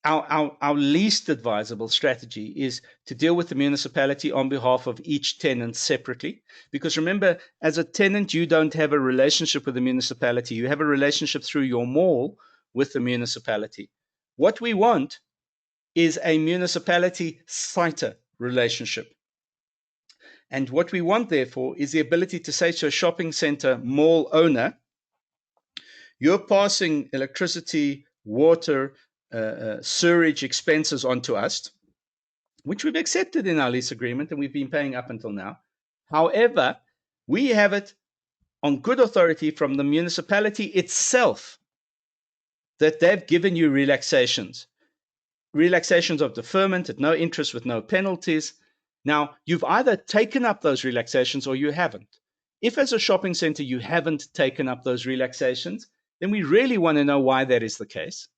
our least advisable strategy is to deal with the municipality on behalf of each tenant separately. Because remember, as a tenant, you don't have a relationship with the municipality. You have a relationship through your mall with the municipality. What we want is a municipality SAITA relationship. And what we want, therefore, is the ability to say to a shopping center mall owner, you're passing electricity, water, sewerage expenses onto us, which we've accepted in our lease agreement and we've been paying up until now. However, we have it on good authority from the municipality itself that they've given you relaxations of deferment at no interest with no penalties. Now, you've either taken up those relaxations or you haven't. If as a shopping center you haven't taken up those relaxations, then we really want to know why that is the case.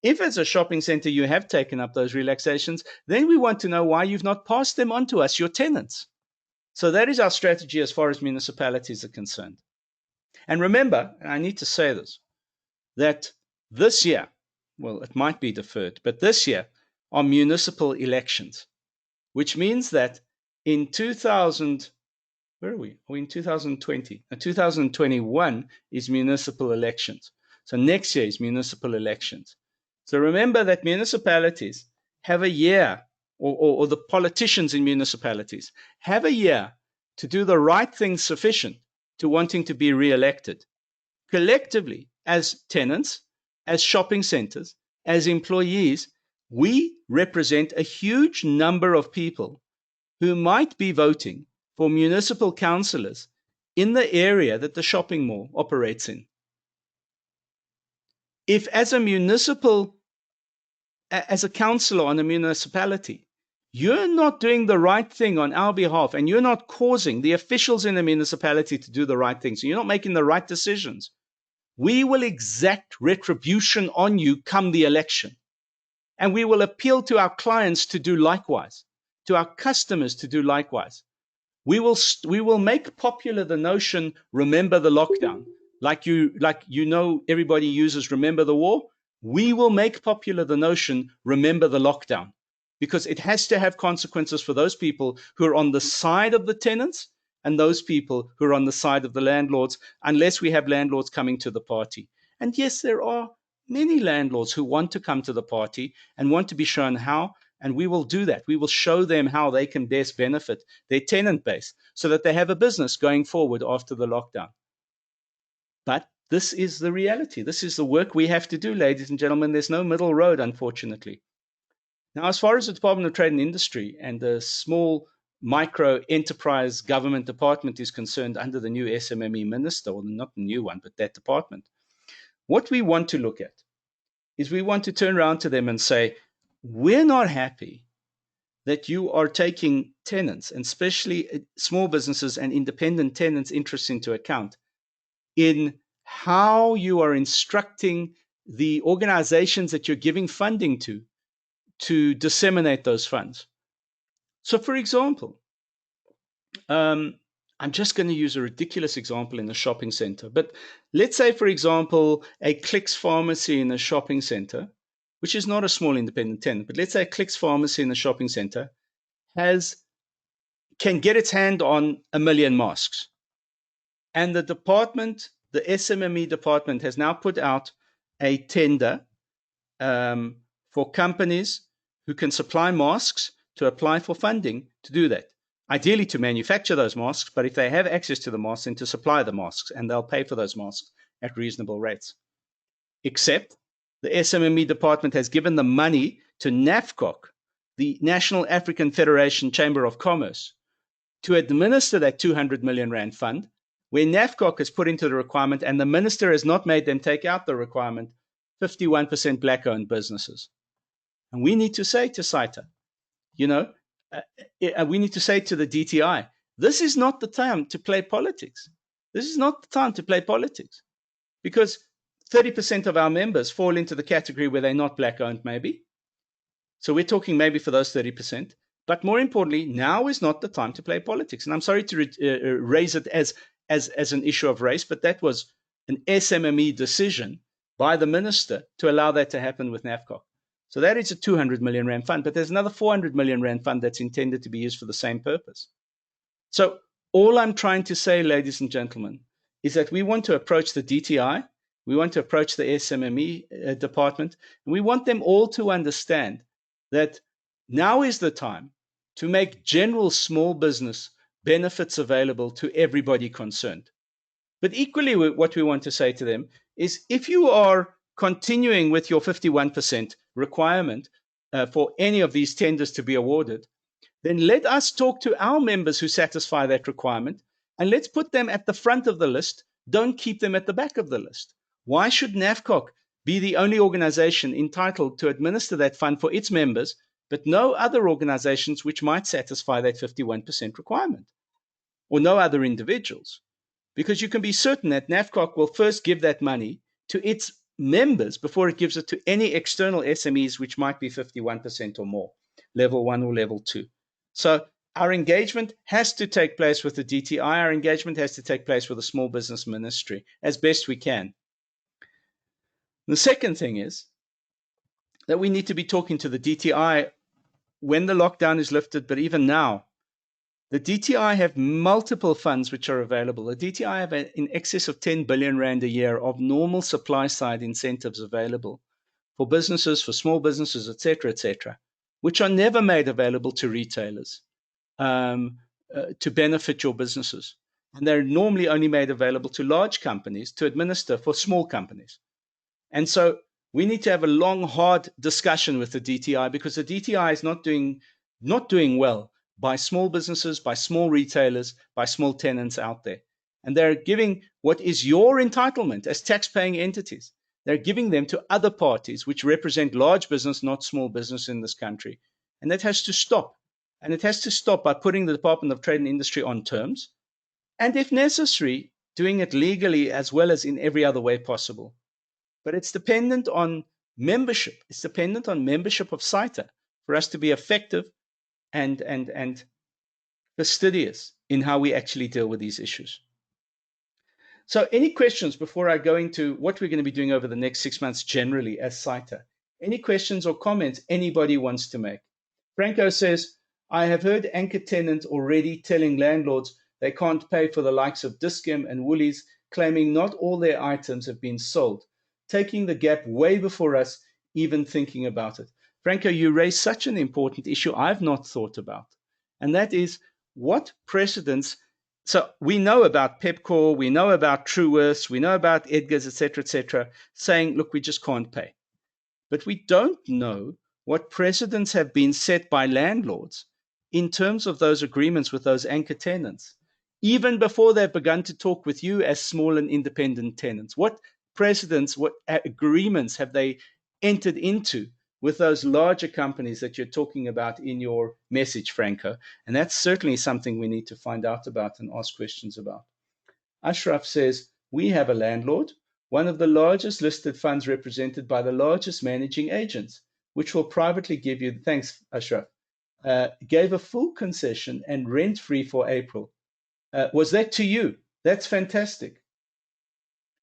If as a shopping center you have taken up those relaxations, then we want to know why you've not passed them on to us, your tenants. So that is our strategy as far as municipalities are concerned. And remember, and I need to say this, that this year, well, it might be deferred, but this year are municipal elections, which means that in 2000, where are we? Are we in 2020? 2021 is municipal elections. So next year is municipal elections. So remember that municipalities have a year, or the politicians in municipalities have a year to do the right things sufficient to wanting to be re-elected. Collectively, as tenants, as shopping centers, as employees, we represent a huge number of people who might be voting for municipal councillors in the area that the shopping mall operates in. If as a councillor on a municipality, you're not doing the right thing on our behalf and you're not causing the officials in the municipality to do the right things, so you're not making the right decisions, we will exact retribution on you come the election. And we will appeal to our clients to do likewise, to our customers to do likewise. We will make popular the notion, remember the lockdown. Like you know, everybody uses remember the war. We will make popular the notion, remember the lockdown, because it has to have consequences for those people who are on the side of the tenants and those people who are on the side of the landlords, unless we have landlords coming to the party. And yes, there are many landlords who want to come to the party and want to be shown how, and we will do that. We will show them how they can best benefit their tenant base so that they have a business going forward after the lockdown. But this is the reality. This is the work we have to do, ladies and gentlemen. There's no middle road, unfortunately. Now, as far as the Department of Trade and Industry and the small micro enterprise government department is concerned under the new SMME minister, or not the new one, but that department, what we want to look at is we want to turn around to them and say, we're not happy that you are taking tenants, and especially small businesses and independent tenants' interests into account in how you are instructing the organizations that you're giving funding to disseminate those funds. So, for example, I'm just going to use a ridiculous example in a shopping center. But let's say, for example, a Clicks pharmacy in a shopping center, which is not a small independent tenant, but let's say a Clicks pharmacy in a shopping center can get its hand on 1 million masks. And the department, the SMME department, has now put out a tender for companies who can supply masks to apply for funding to do that. Ideally to manufacture those masks, but if they have access to the masks, then to supply the masks, and they'll pay for those masks at reasonable rates. Except the SMME department has given the money to NAFCOC, the National African Federation Chamber of Commerce, to administer that 200 million rand fund, where NAFCOC has put into the requirement, and the minister has not made them take out the requirement, 51% black-owned businesses. And we need to say to SAITA, we need to say to the DTI, this is not the time to play politics. This is not the time to play politics, because 30% of our members fall into the category where they're not black-owned, maybe. So we're talking maybe for those 30%. But more importantly, now is not the time to play politics. And I'm sorry to raise it as an issue of race, but that was an SMME decision by the minister to allow that to happen with NAFCOC. So that is a 200 million rand fund, but there's another 400 million rand fund that's intended to be used for the same purpose. So all I'm trying to say, ladies and gentlemen, is that we want to approach the DTI, we want to approach the SMME department, and we want them all to understand that now is the time to make general small business benefits available to everybody concerned. But equally, what we want to say to them is, if you are continuing with your 51% requirement for any of these tenders to be awarded, then let us talk to our members who satisfy that requirement, and let's put them at the front of the list. Don't keep them at the back of the list. Why should NAFCOC be the only organization entitled to administer that fund for its members, but no other organizations which might satisfy that 51% requirement, or no other individuals? Because you can be certain that NAFCOC will first give that money to its members before it gives it to any external SMEs which might be 51% or more, level 1 or level 2. So our engagement has to take place with the DTI. Our engagement has to take place with the Small Business Ministry as best we can. The second thing is that we need to be talking to the DTI when the lockdown is lifted, but even now. The DTI have multiple funds which are available. The DTI have in excess of 10 billion rand a year of normal supply side incentives available for businesses, for small businesses, etc., which are never made available to retailers to benefit your businesses. And they're normally only made available to large companies to administer for small companies. And so we need to have a long, hard discussion with the DTI, because the DTI is not doing well by small businesses, by small retailers, by small tenants out there. And they're giving what is your entitlement as tax-paying entities. They're giving them to other parties which represent large business, not small business in this country. And that has to stop. And it has to stop by putting the Department of Trade and Industry on terms, and if necessary, doing it legally as well as in every other way possible. But it's dependent on membership. It's dependent on membership of SAITA for us to be effective and fastidious in how we actually deal with these issues. So any questions before I go into what we're going to be doing over the next 6 months generally as SAITA? Any questions or comments anybody wants to make? Franco says, I have heard anchor tenants already telling landlords they can't pay for the likes of Dis-Chem and Woolies, claiming not all their items have been sold. taking the gap way before us even thinking about it. Franco, you raise such an important issue I've not thought about, and that is what precedents. So we know about Pepcor, we know about Truworths, we know about Edgar's, etc., saying, look, we just can't pay. But we don't know what precedents have been set by landlords in terms of those agreements with those anchor tenants, even before they've begun to talk with you as small and independent tenants. What precedents, what agreements have they entered into with those larger companies that you're talking about in your message, Franco? And that's certainly something we need to find out about and ask questions about. Ashraf says, we have a landlord, one of the largest listed funds represented by the largest managing agents, which will privately give you, thanks, Ashraf, gave a full concession and rent free for April. Was that to you? That's fantastic.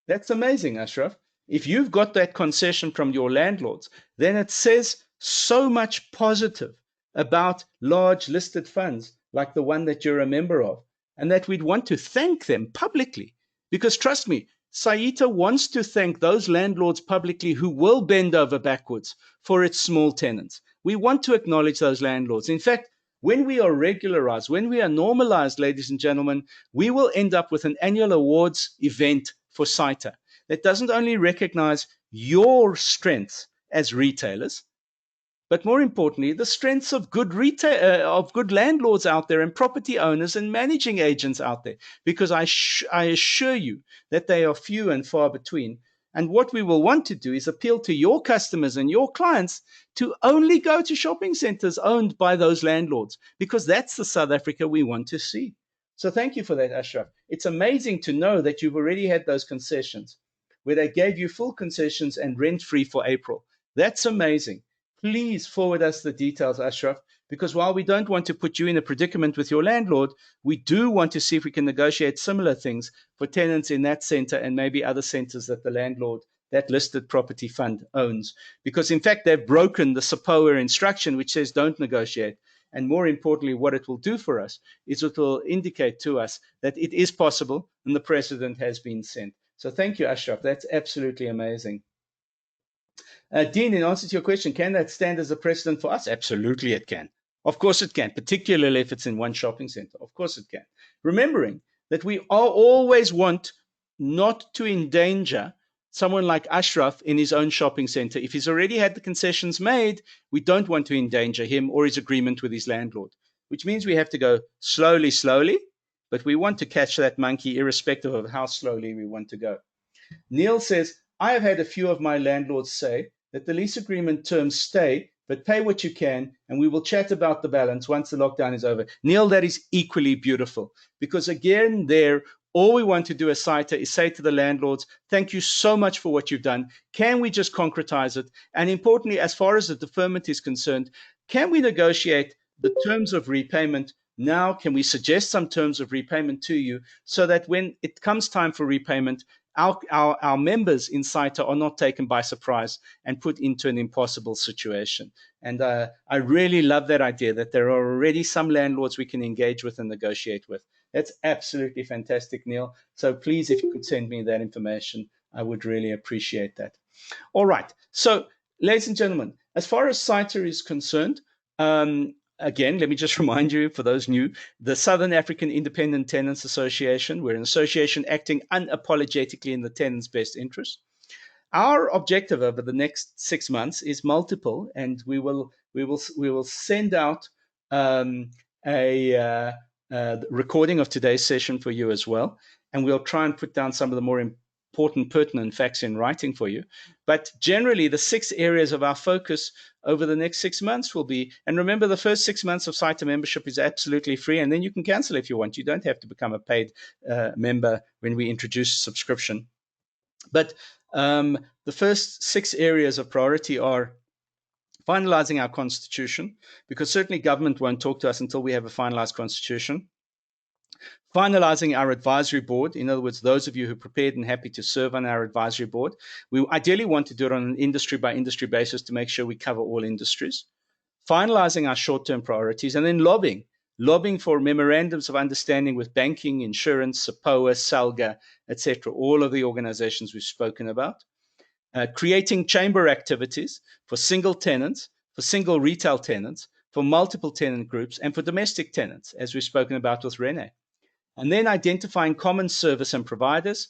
That's amazing, Ashraf. If you've got that concession from your landlords, then it says so much positive about large listed funds like the one that you're a member of, and that we'd want to thank them publicly. Because trust me, SAITA wants to thank those landlords publicly who will bend over backwards for its small tenants. We want to acknowledge those landlords. In fact, when we are regularized, when we are normalized, ladies and gentlemen, we will end up with an annual awards event for SAITA that doesn't only recognize your strengths as retailers, but more importantly, the strengths of good of good landlords out there and property owners and managing agents out there, because I assure you that they are few and far between. And what we will want to do is appeal to your customers and your clients to only go to shopping centers owned by those landlords, because that's the South Africa we want to see. So thank you for that, Ashraf. It's amazing to know that you've already had those concessions where they gave you full concessions and rent free for April. That's amazing. Please forward us the details, Ashraf, because while we don't want to put you in a predicament with your landlord, we do want to see if we can negotiate similar things for tenants in that center and maybe other centers that the landlord, that listed property fund, owns. Because in fact, they've broken the SAPOA instruction, which says don't negotiate. And more importantly, what it will do for us is it will indicate to us that it is possible and the precedent has been set. So thank you, Ashraf. That's absolutely amazing. Dean, in answer to your question, can that stand as a precedent for us? Absolutely, it can. Of course, it can, particularly if it's in one shopping center. Of course, it can. Remembering that we always want not to endanger someone like Ashraf in his own shopping center. If he's already had the concessions made, we don't want to endanger him or his agreement with his landlord, which means we have to go slowly, but we want to catch that monkey irrespective of how slowly we want to go. Neil says, I have had a few of my landlords say that the lease agreement terms stay, but pay what you can, and we will chat about the balance once the lockdown is over. Neil, that is equally beautiful, because again, there, all we want to do as SAITA is say to the landlords, thank you so much for what you've done. Can we just concretize it? And importantly, as far as the deferment is concerned, can we negotiate the terms of repayment now? Can we suggest some terms of repayment to you so that when it comes time for repayment, our members in SAITA are not taken by surprise and put into an impossible situation? And I really love that idea that there are already some landlords we can engage with and negotiate with. That's absolutely fantastic, Neil. So please, if you could send me that information, I would really appreciate that. All right. So, ladies and gentlemen, as far as SAITA is concerned, again, let me just remind you, for those new, the Southern African Independent Tenants Association, we're an association acting unapologetically in the tenants' best interest. Our objective over the next 6 months is multiple, and we will send out a recording of today's session for you as well, and we'll try and put down some of the more important, pertinent facts in writing for you. But generally, the 6 areas of our focus over the next 6 months will be, and remember, the first 6 months of SAITA membership is absolutely free, and then you can cancel if you want. You don't have to become a paid member when we introduce subscription. But the first 6 areas of priority are finalizing our constitution, because certainly government won't talk to us until we have a finalized constitution. Finalizing our advisory board, in other words, those of you who are prepared and happy to serve on our advisory board. We ideally want to do it on an industry by industry basis to make sure we cover all industries. Finalizing our short-term priorities, and then lobbying for memorandums of understanding with banking, insurance, SAPOA, SALGA, etc., all of the organizations we've spoken about. creating chamber activities for single tenants, for single retail tenants, for multiple tenant groups, and for domestic tenants, as we've spoken about with Rene. And then identifying common services and providers,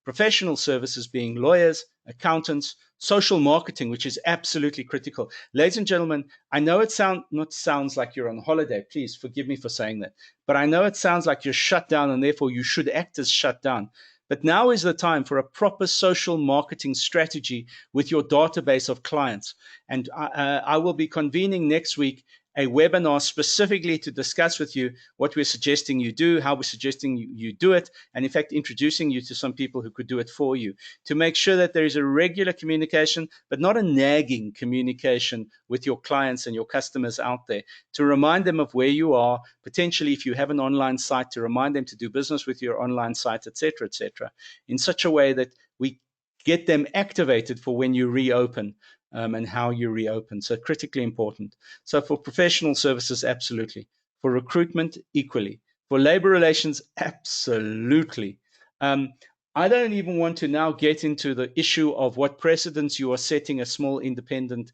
professional services being lawyers, accountants, social marketing, which is absolutely critical. Ladies and gentlemen, I know it sounds like you're on holiday. Please forgive me for saying that. But I know it sounds like you're shut down and therefore you should act as shut down. But now is the time for a proper social marketing strategy with your database of clients. And I will be convening next week a webinar specifically to discuss with you what we're suggesting you do, how we're suggesting you do it, and in fact, introducing you to some people who could do it for you to make sure that there is a regular communication, but not a nagging communication with your clients and your customers out there, to remind them of where you are, potentially if you have an online site, to remind them to do business with your online site, etc., in such a way that we get them activated for when you reopen. And how you reopen. So critically important. So for professional services, absolutely. For recruitment, equally. For labor relations, absolutely. I don't even want to now get into the issue of what precedents you are setting as small independent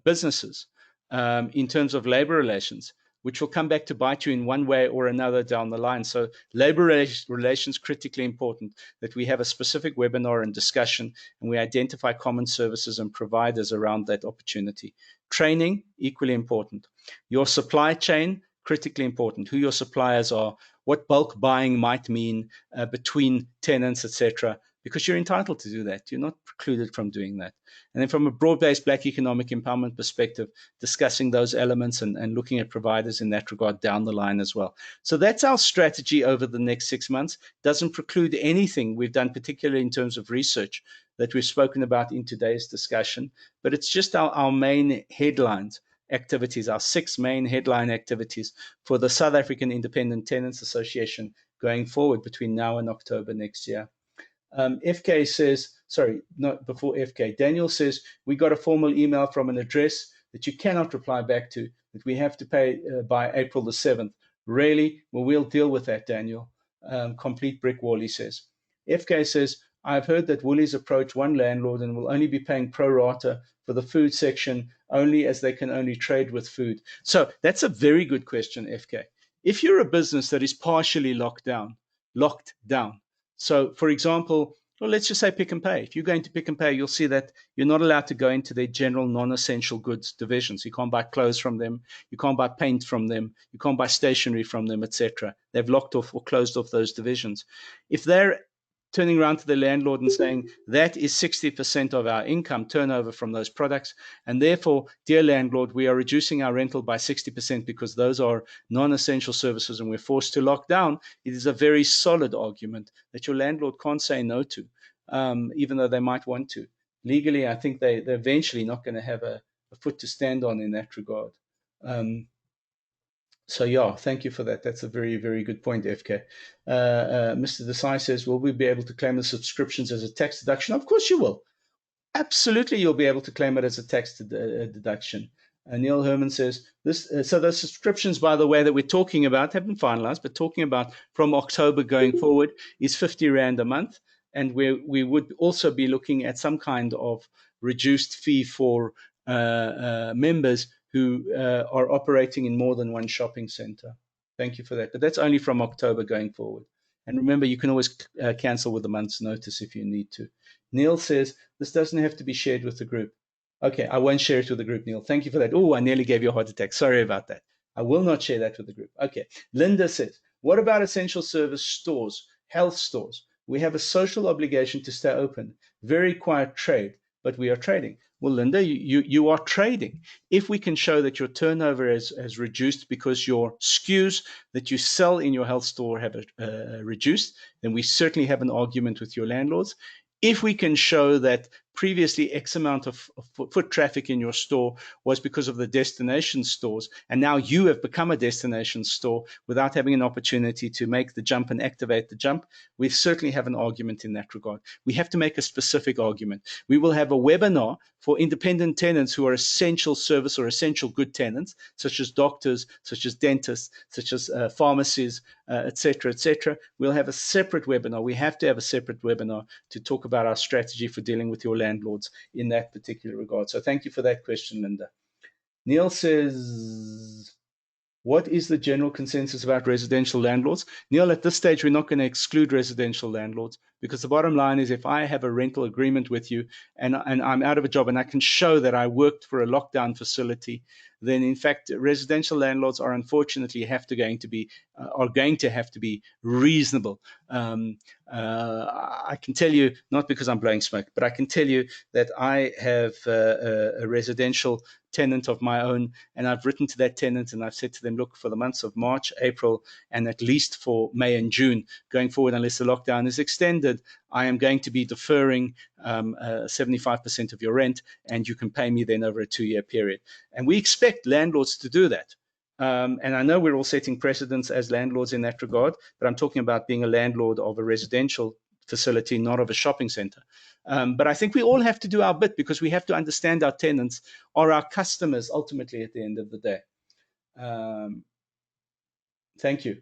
businesses in terms of labor relations, which will come back to bite you in one way or another down the line. So labor relations, critically important, that we have a specific webinar and discussion, and we identify common services and providers around that opportunity. Training, equally important. Your supply chain, critically important, who your suppliers are, what bulk buying might mean between tenants, etc., because you're entitled to do that. You're not precluded from doing that. And then from a broad-based Black economic empowerment perspective, discussing those elements and looking at providers in that regard down the line as well. So that's our strategy over the next 6 months. Doesn't preclude anything we've done, particularly in terms of research that we've spoken about in today's discussion, but it's just our main headlines activities, our 6 main headline activities for the South African Independent Tenants Association going forward between now and October next year. FK says, sorry, not before FK, Daniel says, we got a formal email from an address that you cannot reply back to, that we have to pay by April the 7th. Really? Well, we'll deal with that, Daniel. Complete brick wall, he says. FK says, I've heard that Woolies approach one landlord and will only be paying pro rata for the food section only as they can only trade with food. So that's a very good question, FK. If you're a business that is partially locked down, so, for example, well, let's just say Pick n Pay. If you're going to Pick n Pay, you'll see that you're not allowed to go into their general non-essential goods divisions. You can't buy clothes from them. You can't buy paint from them. You can't buy stationery from them, etc. They've locked off or closed off those divisions. If they're turning around to the landlord and saying that is 60% of our income turnover from those products, and therefore, dear landlord, we are reducing our rental by 60% because those are non-essential services and we're forced to lock down, it is a very solid argument that your landlord can't say no to, even though they might want to. Legally, I think they're eventually not going to have a foot to stand on in that regard. So yeah, thank you for that. That's a very, very good point, FK. Mr. Desai says, will we be able to claim the subscriptions as a tax deduction? Of course you will. Absolutely, you'll be able to claim it as a tax deduction. Neil Herman says, so the subscriptions, by the way, that we're talking about have been finalized, but talking about from October going forward is 50 Rand a month. And we would also be looking at some kind of reduced fee for members who are operating in more than one shopping center. Thank you for that. But that's only from October going forward. And remember, you can always cancel with a month's notice if you need to. Neil says, this doesn't have to be shared with the group. Okay, I won't share it with the group, Neil. Thank you for that. Oh, I nearly gave you a heart attack. Sorry about that. I will not share that with the group. Okay. Linda says, what about essential service stores, health stores? We have a social obligation to stay open. Very quiet trade, but we are trading. Well, Linda, you are trading. If we can show that your turnover has reduced because your SKUs that you sell in your health store have reduced, then we certainly have an argument with your landlords. If we can show that previously X amount of foot traffic in your store was because of the destination stores, and now you have become a destination store without having an opportunity to make the jump and activate the jump, we certainly have an argument in that regard. We have to make a specific argument. We will have a webinar for independent tenants who are essential service or essential good tenants, such as doctors, such as dentists, such as pharmacies, et cetera, we'll have a separate webinar. We have to have a separate webinar to talk about our strategy for dealing with your landlords in that particular regard. So thank you for that question, Linda. Neil says, what is the general consensus about residential landlords? Neil, at this stage, we're not going to exclude residential landlords, because the bottom line is, if I have a rental agreement with you and I'm out of a job and I can show that I worked for a lockdown facility, then in fact residential landlords are unfortunately going to have to be reasonable. I can tell you, not because I'm blowing smoke, but I can tell you that I have a residential tenant of my own, and I've written to that tenant and I've said to them, look, for the months of March, April, and at least for May and June going forward, unless the lockdown is extended, I am going to be deferring 75% of your rent, and you can pay me then over a 2-year period. And we expect landlords to do that. And I know we're all setting precedents as landlords in that regard, but I'm talking about being a landlord of a residential facility, not of a shopping center. But I think we all have to do our bit, because we have to understand our tenants are our customers ultimately at the end of the day. Thank you.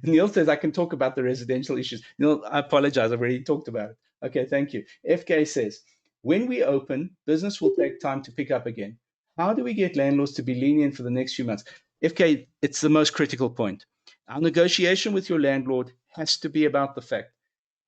Neil says I can talk about the residential issues. Neil, I apologize. I've already talked about it. Okay, thank you. FK says, when we open, business will take time to pick up again. How do we get landlords to be lenient for the next few months? FK, it's the most critical point. Our negotiation with your landlord has to be about the fact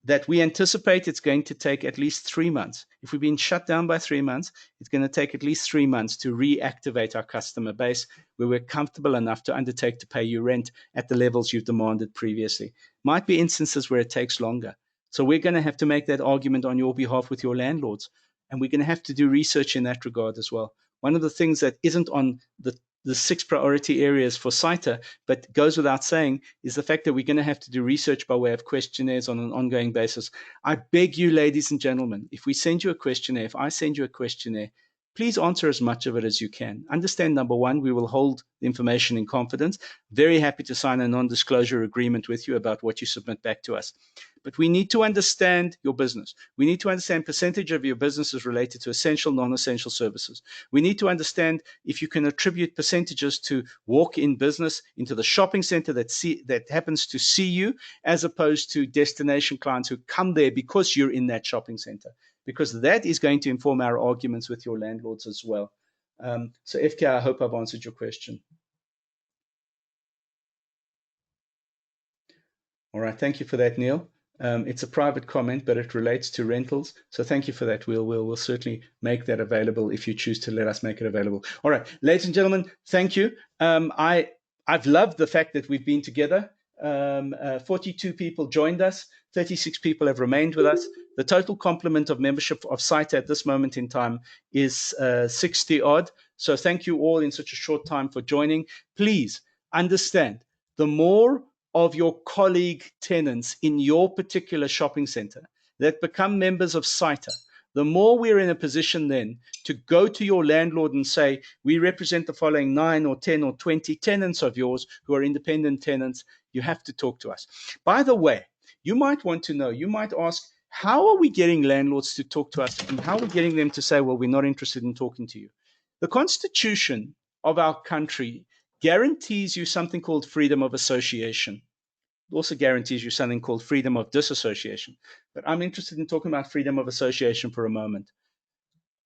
that we anticipate it's going to take at least 3 months. If we've been shut down by 3 months, it's going to take at least 3 months to reactivate our customer base where we're comfortable enough to undertake to pay you rent at the levels you've demanded previously. Might be instances where it takes longer. So we're going to have to make that argument on your behalf with your landlords. And we're going to have to do research in that regard as well. One of the things that isn't on the 6 priority areas for SAITA, but goes without saying, is the fact that we're going to have to do research by way of questionnaires on an ongoing basis. I beg you, ladies and gentlemen, if we send you a questionnaire, if I send you a questionnaire, please answer as much of it as you can. Understand, number one, we will hold the information in confidence. Very happy to sign a non-disclosure agreement with you about what you submit back to us. But we need to understand your business. We need to understand percentage of your business is related to essential, non-essential services. We need to understand if you can attribute percentages to walk-in business into the shopping center that happens to see you, as opposed to destination clients who come there because you're in that shopping center, because that is going to inform our arguments with your landlords as well. So FK, I hope I've answered your question. All right, thank you for that, Neil. It's a private comment, but it relates to rentals. So thank you for that. We'll certainly make that available if you choose to let us make it available. All right, ladies and gentlemen, thank you. I've loved the fact that we've been together. 42 people joined us. 36 people have remained with us. The total complement of membership of SAITA at this moment in time is 60 odd. So thank you all in such a short time for joining. Please understand, the more of your colleague tenants in your particular shopping center that become members of SAITA, the more we're in a position then to go to your landlord and say, we represent the following 9 or 10 or 20 tenants of yours who are independent tenants. You have to talk to us. By the way, you might want to know, you might ask, how are we getting landlords to talk to us, and how are we getting them to say, well, we're not interested in talking to you? The Constitution of our country guarantees you something called freedom of association. It also guarantees you something called freedom of disassociation. But I'm interested in talking about freedom of association for a moment.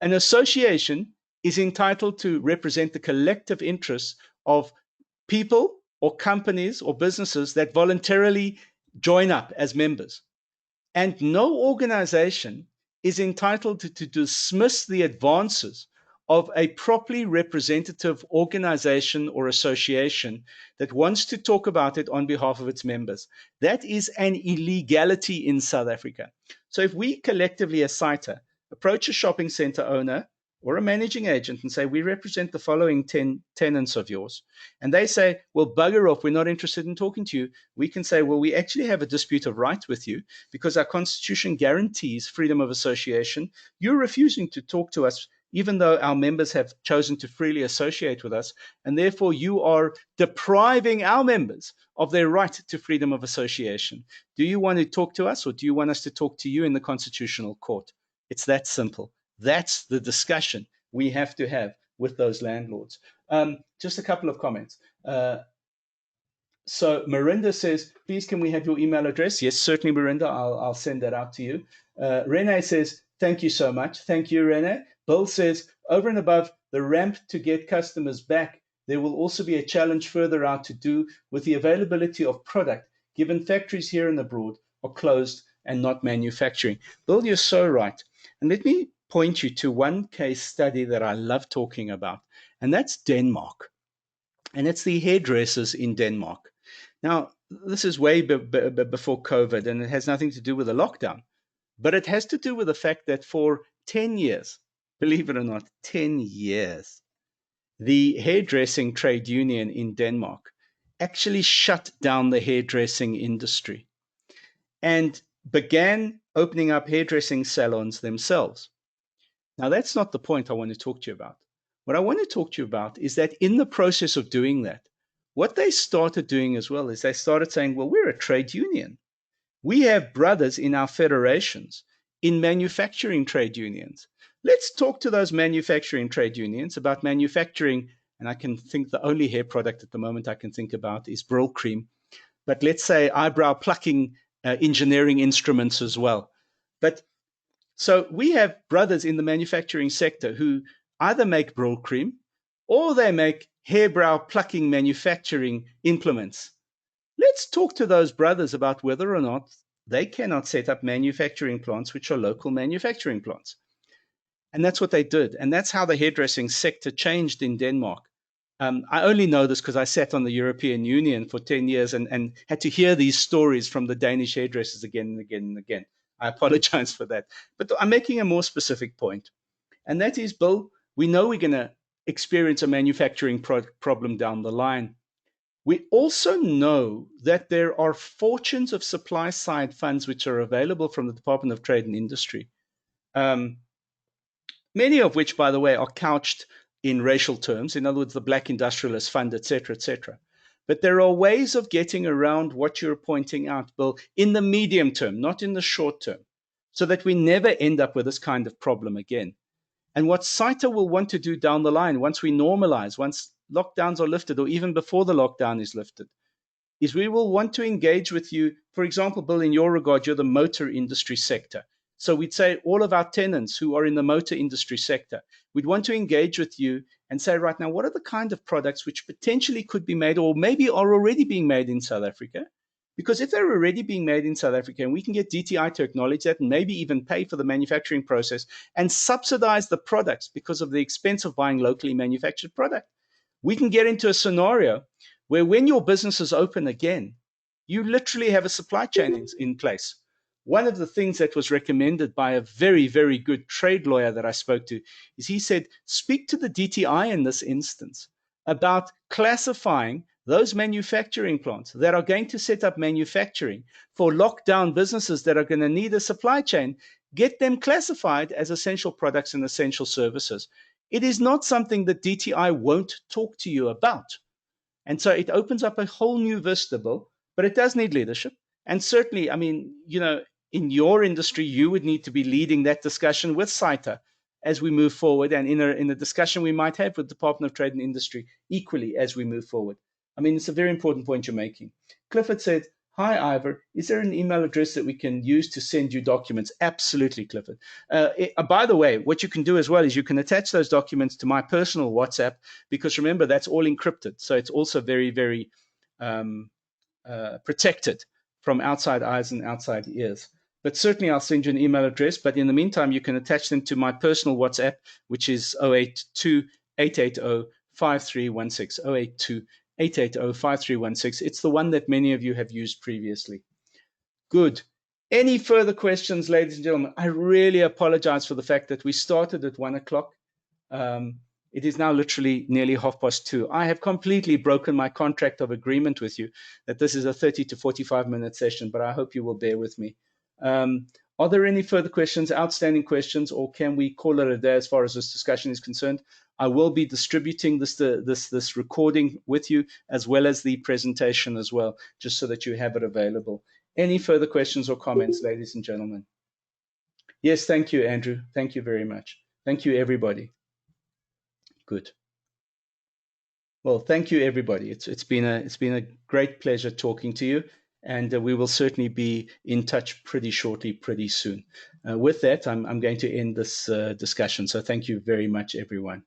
An association is entitled to represent the collective interests of people or companies or businesses that voluntarily join up as members. And no organization is entitled to dismiss the advances of a properly representative organization or association that wants to talk about it on behalf of its members. That is an illegality in South Africa. So if we collectively as SAITA approach a shopping center owner or a managing agent and say, we represent the following 10 tenants of yours, and they say, well, bugger off, we're not interested in talking to you, we can say, well, we actually have a dispute of right with you because our constitution guarantees freedom of association. You're refusing to talk to us even though our members have chosen to freely associate with us, and therefore you are depriving our members of their right to freedom of association. Do you want to talk to us, or do you want us to talk to you in the Constitutional Court? It's that simple. That's the discussion we have to have with those landlords. Just a couple of comments. So Marinda says, please, can we have your email address? Yes, certainly, Marinda. I'll send that out to you. Rene says, thank you so much. Thank you, Rene. Bill says, over and above the ramp to get customers back, there will also be a challenge further out to do with the availability of product, given factories here and abroad are closed and not manufacturing. Bill, you're so right. And let me point you to one case study that I love talking about, and that's Denmark. And it's the hairdressers in Denmark. Now, this is way before COVID, and it has nothing to do with the lockdown, but it has to do with the fact that for 10 years, believe it or not, 10 years, the hairdressing trade union in Denmark actually shut down the hairdressing industry and began opening up hairdressing salons themselves. Now, that's not the point I want to talk to you about. What I want to talk to you about is that in the process of doing that, what they started doing as well is they started saying, well, we're a trade union. We have brothers in our federations in manufacturing trade unions. Let's talk to those manufacturing trade unions about manufacturing. And I can think the only hair product at the moment I can think about is Brill Cream. But let's say eyebrow plucking engineering instruments as well. But so we have brothers in the manufacturing sector who either make Brill Cream or they make hairbrow plucking manufacturing implements. Let's talk to those brothers about whether or not they cannot set up manufacturing plants which are local manufacturing plants. And that's what they did. And that's how the hairdressing sector changed in Denmark. I only know this because I sat on the European Union for 10 years and had to hear these stories from the Danish hairdressers again and again and again. I apologize for that. But I'm making a more specific point. And that is, Bill, we know we're going to experience a manufacturing problem down the line. We also know that there are fortunes of supply side funds which are available from the Department of Trade and Industry, many of which, by the way, are couched in racial terms, in other words, the Black Industrialist Fund, et cetera, et cetera. But there are ways of getting around what you're pointing out, Bill, in the medium term, not in the short term, so that we never end up with this kind of problem again. And what SAITA will want to do down the line, once we normalize, once lockdowns are lifted, or even before the lockdown is lifted, is we will want to engage with you. For example, Bill, in your regard, you're the motor industry sector. So we'd say all of our tenants who are in the motor industry sector, we'd want to engage with you and say, right now, what are the kind of products which potentially could be made or maybe are already being made in South Africa? Because if they're already being made in South Africa and we can get DTI to acknowledge that and maybe even pay for the manufacturing process and subsidize the products because of the expense of buying locally manufactured product, we can get into a scenario where when your business is open again, you literally have a supply chain in place. One of the things that was recommended by a very, very good trade lawyer that I spoke to is he said, speak to the DTI in this instance about classifying those manufacturing plants that are going to set up manufacturing for lockdown businesses that are going to need a supply chain, get them classified as essential products and essential services. It is not something that DTI won't talk to you about. And so it opens up a whole new vista, Bill, but it does need leadership. And certainly, I mean, in your industry, you would need to be leading that discussion with SAITA as we move forward, and in a discussion we might have with the Department of Trade and Industry equally as we move forward. I mean, it's a very important point you're making. Clifford said, hi, Ivor, is there an email address that we can use to send you documents? Absolutely, Clifford. By the way, what you can do as well is you can attach those documents to my personal WhatsApp, because remember, that's all encrypted. So it's also very, very protected from outside eyes and outside ears. But certainly I'll send you an email address. But in the meantime, you can attach them to my personal WhatsApp, which is 082-880-5316, 082-880-5316. It's the one that many of you have used previously. Good. Any further questions, ladies and gentlemen? I really apologize for the fact that we started at 1 o'clock. It is now literally nearly 2:30. I have completely broken my contract of agreement with you that this is a 30 to 45 minute session, but I hope you will bear with me. Are there any further questions, outstanding questions, or can we call it a day as far as this discussion is concerned? I will be distributing this recording with you as well as the presentation as well, just so that you have it available. Any further questions or comments, ladies and gentlemen? Yes, thank you, Andrew. Thank you very much. Thank you, everybody. Good. Well, thank you, everybody. It's been a great pleasure talking to you, and we will certainly be in touch pretty shortly, pretty soon. With that, I'm going to end this discussion. So thank you very much, everyone.